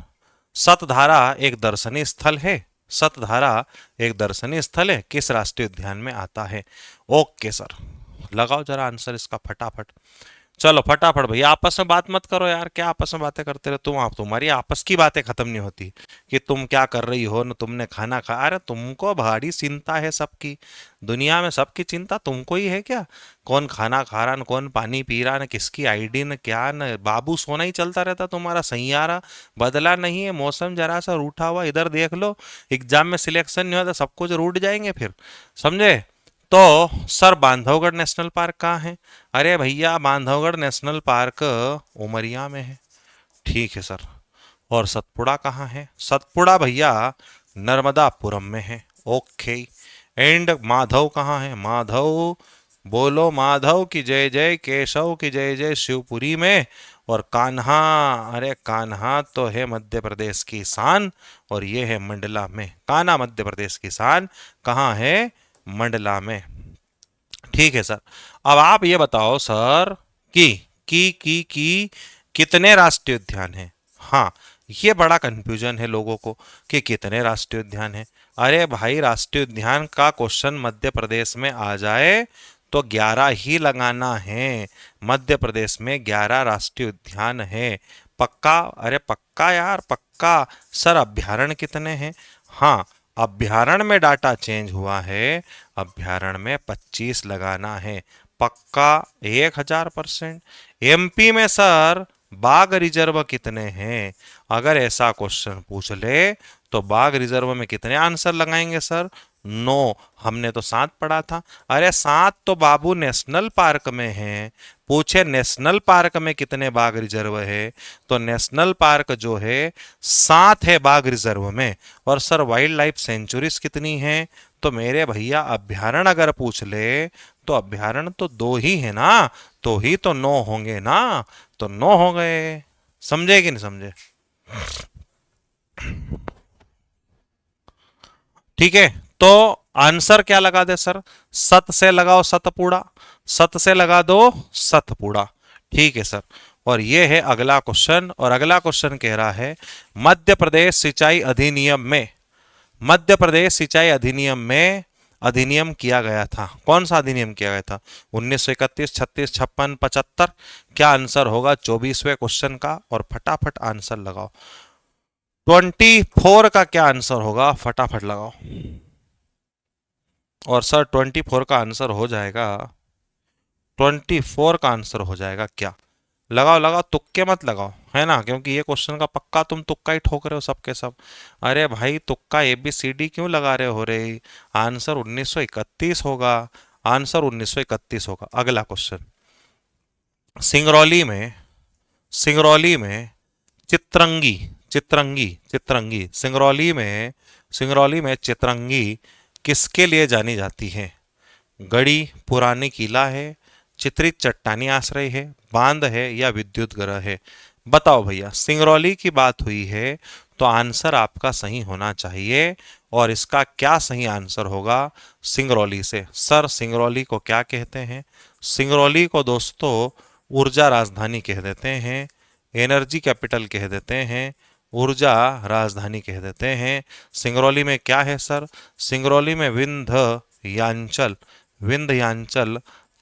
सतधारा एक दर्शनीय स्थल है। सतधारा एक दर्शनीय स्थल है, किस राष्ट्रीय उद्यान में आता है? ओके सर, लगाओ जरा आंसर इसका फटाफट। चलो फटाफट भैया, आपस में बात मत करो यार, क्या आपस में बातें करते रहो तुम? आप तुम्हारी आपस की बातें खत्म नहीं होती कि तुम क्या कर रही हो न तुमने खाना खा। अरे तुमको भारी चिंता है सबकी, दुनिया में सबकी चिंता तुमको ही है क्या? कौन खाना खा रहा न कौन पानी पी रहा, न किसकी आईडी न क्या, न बाबू सोना ही चलता रहता तुम्हारा। सैयारा बदला नहीं है, मौसम जरा सा रूठा हुआ। इधर देख लो, एग्जाम में सिलेक्शन नहीं हुआ तो सब कुछ रूठ जाएंगे फिर, समझे? तो सर बांधवगढ़ नेशनल पार्क कहाँ है? अरे भैया बांधवगढ़ नेशनल पार्क उमरिया में है। ठीक है सर। और सतपुड़ा कहाँ है? सतपुड़ा भैया नर्मदापुरम में है। ओके। एंड माधव कहाँ है? माधव, बोलो माधव की जय जय, केशव की जय जय, शिवपुरी में। और कान्हा, अरे कान्हा तो है मध्य प्रदेश की शान, और ये है मंडला में। कान्हा मध्य प्रदेश की शान कहाँ है? मंडला में। ठीक है सर। अब आप ये बताओ सर कि कितने राष्ट्रीय उद्यान हैं? हाँ, ये बड़ा कंफ्यूजन है लोगों को कि कितने राष्ट्रीय उद्यान हैं। अरे भाई, राष्ट्रीय उद्यान का क्वेश्चन मध्य प्रदेश में आ जाए तो 11 ही लगाना है। मध्य प्रदेश में 11 राष्ट्रीय उद्यान है। पक्का? अरे पक्का यार, पक्का। सर अभ्यारण्य कितने हैं? हाँ, अभ्यारण्य में डाटा चेंज हुआ है। अभ्यारण्य में 25 लगाना है। पक्का? 1000%। एमपी में सर बाघ रिजर्व कितने हैं? अगर ऐसा क्वेश्चन पूछ ले तो बाघ रिजर्व में कितने आंसर लगाएंगे सर? 9। हमने तो 7 पढ़ा था। अरे 7 तो बाबू नेशनल पार्क में है। पूछे नेशनल पार्क में कितने बाघ रिजर्व है, तो नेशनल पार्क जो है 7 है बाघ रिजर्व में। और सर वाइल्ड लाइफ सेंचुरीज कितनी है? तो मेरे भैया अभ्यारण्य अगर पूछ ले तो अभ्यारण्य तो 2 ही है ना, तो ही तो 9 होंगे ना, तो 9 हो गए। समझे कि नहीं समझे? ठीक है, तो आंसर क्या लगा दे सर? सत से लगाओ सतपुड़ा, सत से लगा दो सतपुड़ा। ठीक है सर। और ये है अगला क्वेश्चन, और अगला क्वेश्चन कह रहा है मध्य प्रदेश सिंचाई अधिनियम में, मध्य प्रदेश सिंचाई अधिनियम में अधिनियम किया गया था। कौन सा अधिनियम किया गया था? 1931, 36, 56, 75? क्या आंसर होगा 24वें क्वेश्चन का? और फटाफट आंसर लगाओ। 24 का क्या आंसर होगा? फटाफट लगाओ। और सर 24 का आंसर हो जाएगा, 24 का आंसर हो जाएगा क्या? लगाओ लगाओ, तुक्के मत लगाओ, है ना, क्योंकि ये क्वेश्चन का पक्का तुम तुक्का ही ठोक रहे हो सबके सब। अरे भाई तुक्का ABCD क्यों लगा रहे हो रे? आंसर 1931 होगा। आंसर 1931 होगा। अगला क्वेश्चन, सिंगरौली में, सिंगरौली में चित्रंगी, चित्रंगी, चित्रंगी, सिंगरौली में, सिंगरौली में चित्रंगी किसके लिए जानी जाती है? गढ़ी, पुरानी किला है, चित्रित चट्टानी आश्रय है, बांध है, या विद्युत ग्रह है? बताओ भैया, सिंगरौली की बात हुई है तो आंसर आपका सही होना चाहिए। और इसका क्या सही आंसर होगा? सिंगरौली से। सर सिंगरौली को क्या कहते हैं? सिंगरौली को दोस्तों ऊर्जा राजधानी कह देते हैं, एनर्जी कैपिटल कह देते हैं, ऊर्जा राजधानी कह देते हैं। सिंगरौली में क्या है सर? सिंगरौली में विंध्यांचल, विंध्यांचल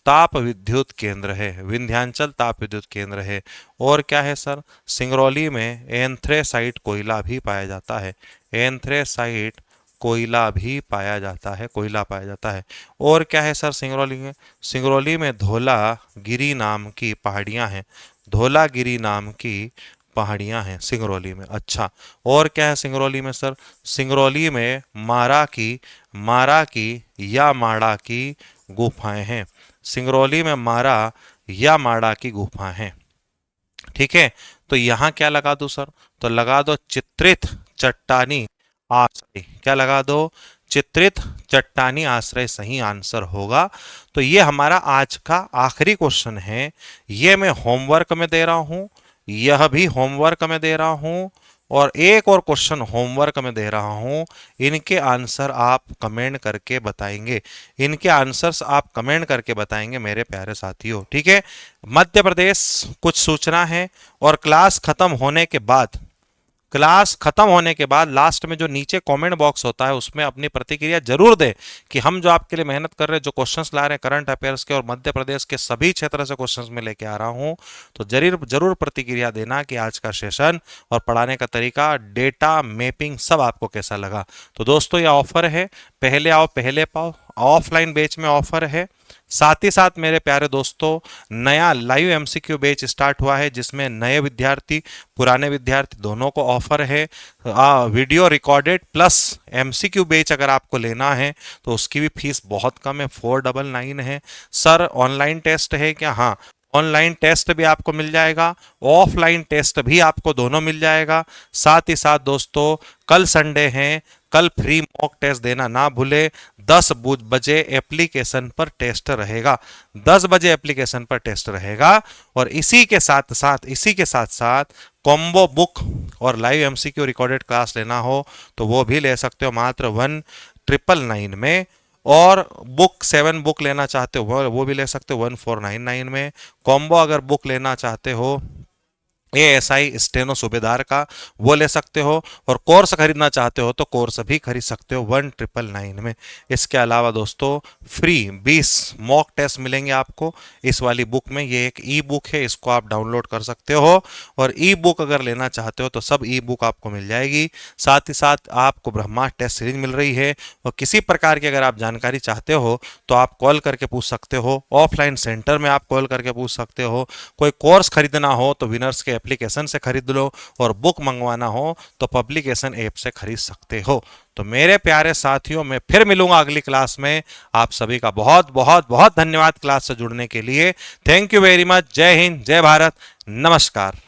ताप विद्युत केंद्र है, विंध्यांचल ताप विद्युत केंद्र है। और क्या है सर? सिंगरौली में एंथ्रेसाइट कोयला भी पाया जाता है, एंथ्रेसाइट कोयला भी पाया जाता है, कोयला पाया जाता है। और क्या है सर सिंगरौली में? सिंगरौली में धौलागिरी नाम की पहाड़ियां हैं, धौलागिरी नाम की पहाड़ियां हैं सिंगरौली में। अच्छा, और क्या है सिंगरौली में सर? सिंगरौली में मारा की, मारा की या माड़ा की गुफाएं हैं। सिंगरौली में मारा या माड़ा की गुफा है। ठीक है, तो यहां क्या लगा दो सर? तो लगा दो चित्रित चट्टानी आश्रय। क्या लगा दो? चित्रित चट्टानी आश्रय सही आंसर होगा। तो ये हमारा आज का आखिरी क्वेश्चन है। ये मैं होमवर्क में दे रहा हूं, यह भी होमवर्क में दे रहा हूं, और एक और क्वेश्चन होमवर्क में दे रहा हूं। इनके आंसर आप कमेंट करके बताएंगे, इनके आंसर्स आप कमेंट करके बताएंगे मेरे प्यारे साथियों। ठीक है, मध्य प्रदेश कुछ सूचना है। और क्लास खत्म होने के बाद, क्लास खत्म होने के बाद लास्ट में जो नीचे कमेंट बॉक्स होता है उसमें अपनी प्रतिक्रिया जरूर दें कि हम जो आपके लिए मेहनत कर रहे हैं, जो क्वेश्चंस ला रहे हैं करंट अफेयर्स के और मध्य प्रदेश के सभी क्षेत्र से क्वेश्चंस में लेके आ रहा हूं, तो जरूर जरूर प्रतिक्रिया देना कि आज का सेशन और पढ़ाने का तरीका, डेटा मैपिंग सब आपको कैसा लगा। तो दोस्तों ये ऑफर है, पहले आओ पहले पाओ, ऑफलाइन बैच में ऑफर है। साथ ही साथ मेरे प्यारे दोस्तों, नया लाइव एमसीक्यू बैच स्टार्ट हुआ है जिसमें नए विद्यार्थी, पुराने विद्यार्थी दोनों को ऑफर है। Video recorded plus MCQ batch अगर आपको लेना है तो उसकी भी फीस बहुत कम है, 499 है। सर ऑनलाइन टेस्ट है क्या? हाँ, ऑनलाइन टेस्ट भी आपको मिल जाएगा, ऑफलाइन टेस्ट भी आपको दोनों मिल जाएगा। साथ ही साथ दोस्तों, कल संडे है, कल फ्री मॉक टेस्ट देना ना भूले। 10 बजे एप्लीकेशन पर टेस्ट रहेगा, 10 बजे एप्लीकेशन पर टेस्ट रहेगा। और इसी के साथ साथ कॉम्बो बुक और लाइव एमसीक्यू रिकॉर्डेड क्लास लेना हो तो वो भी ले सकते हो मात्र 1999 में। और बुक 7 बुक लेना चाहते हो वो भी ले सकते हो 1499 में। कॉम्बो अगर बुक लेना चाहते हो एएसआई स्टेनो सूबेदार का, वो ले सकते हो। और कोर्स खरीदना चाहते हो तो कोर्स भी खरीद सकते हो 1999 में। इसके अलावा दोस्तों, फ्री 20 मॉक टेस्ट मिलेंगे आपको इस वाली बुक में। ये एक ई बुक है, इसको आप डाउनलोड कर सकते हो। और ई बुक अगर लेना चाहते हो तो सब ई बुक आपको मिल जाएगी। साथ ही साथ आपको ब्रह्मास्त्र टेस्ट सीरीज मिल रही है। और किसी प्रकार की अगर आप जानकारी चाहते हो तो आप कॉल करके पूछ सकते हो, ऑफलाइन सेंटर में आप कॉल करके पूछ सकते हो। कोई कोर्स खरीदना हो तो विनर्स के एप्लीकेशन से खरीद लो, और बुक मंगवाना हो तो पब्लिकेशन ऐप से खरीद सकते हो। तो मेरे प्यारे साथियों, मैं फिर मिलूंगा अगली क्लास में। आप सभी का बहुत बहुत बहुत धन्यवाद क्लास से जुड़ने के लिए। Thank you very much. जय हिंद, जय भारत, नमस्कार।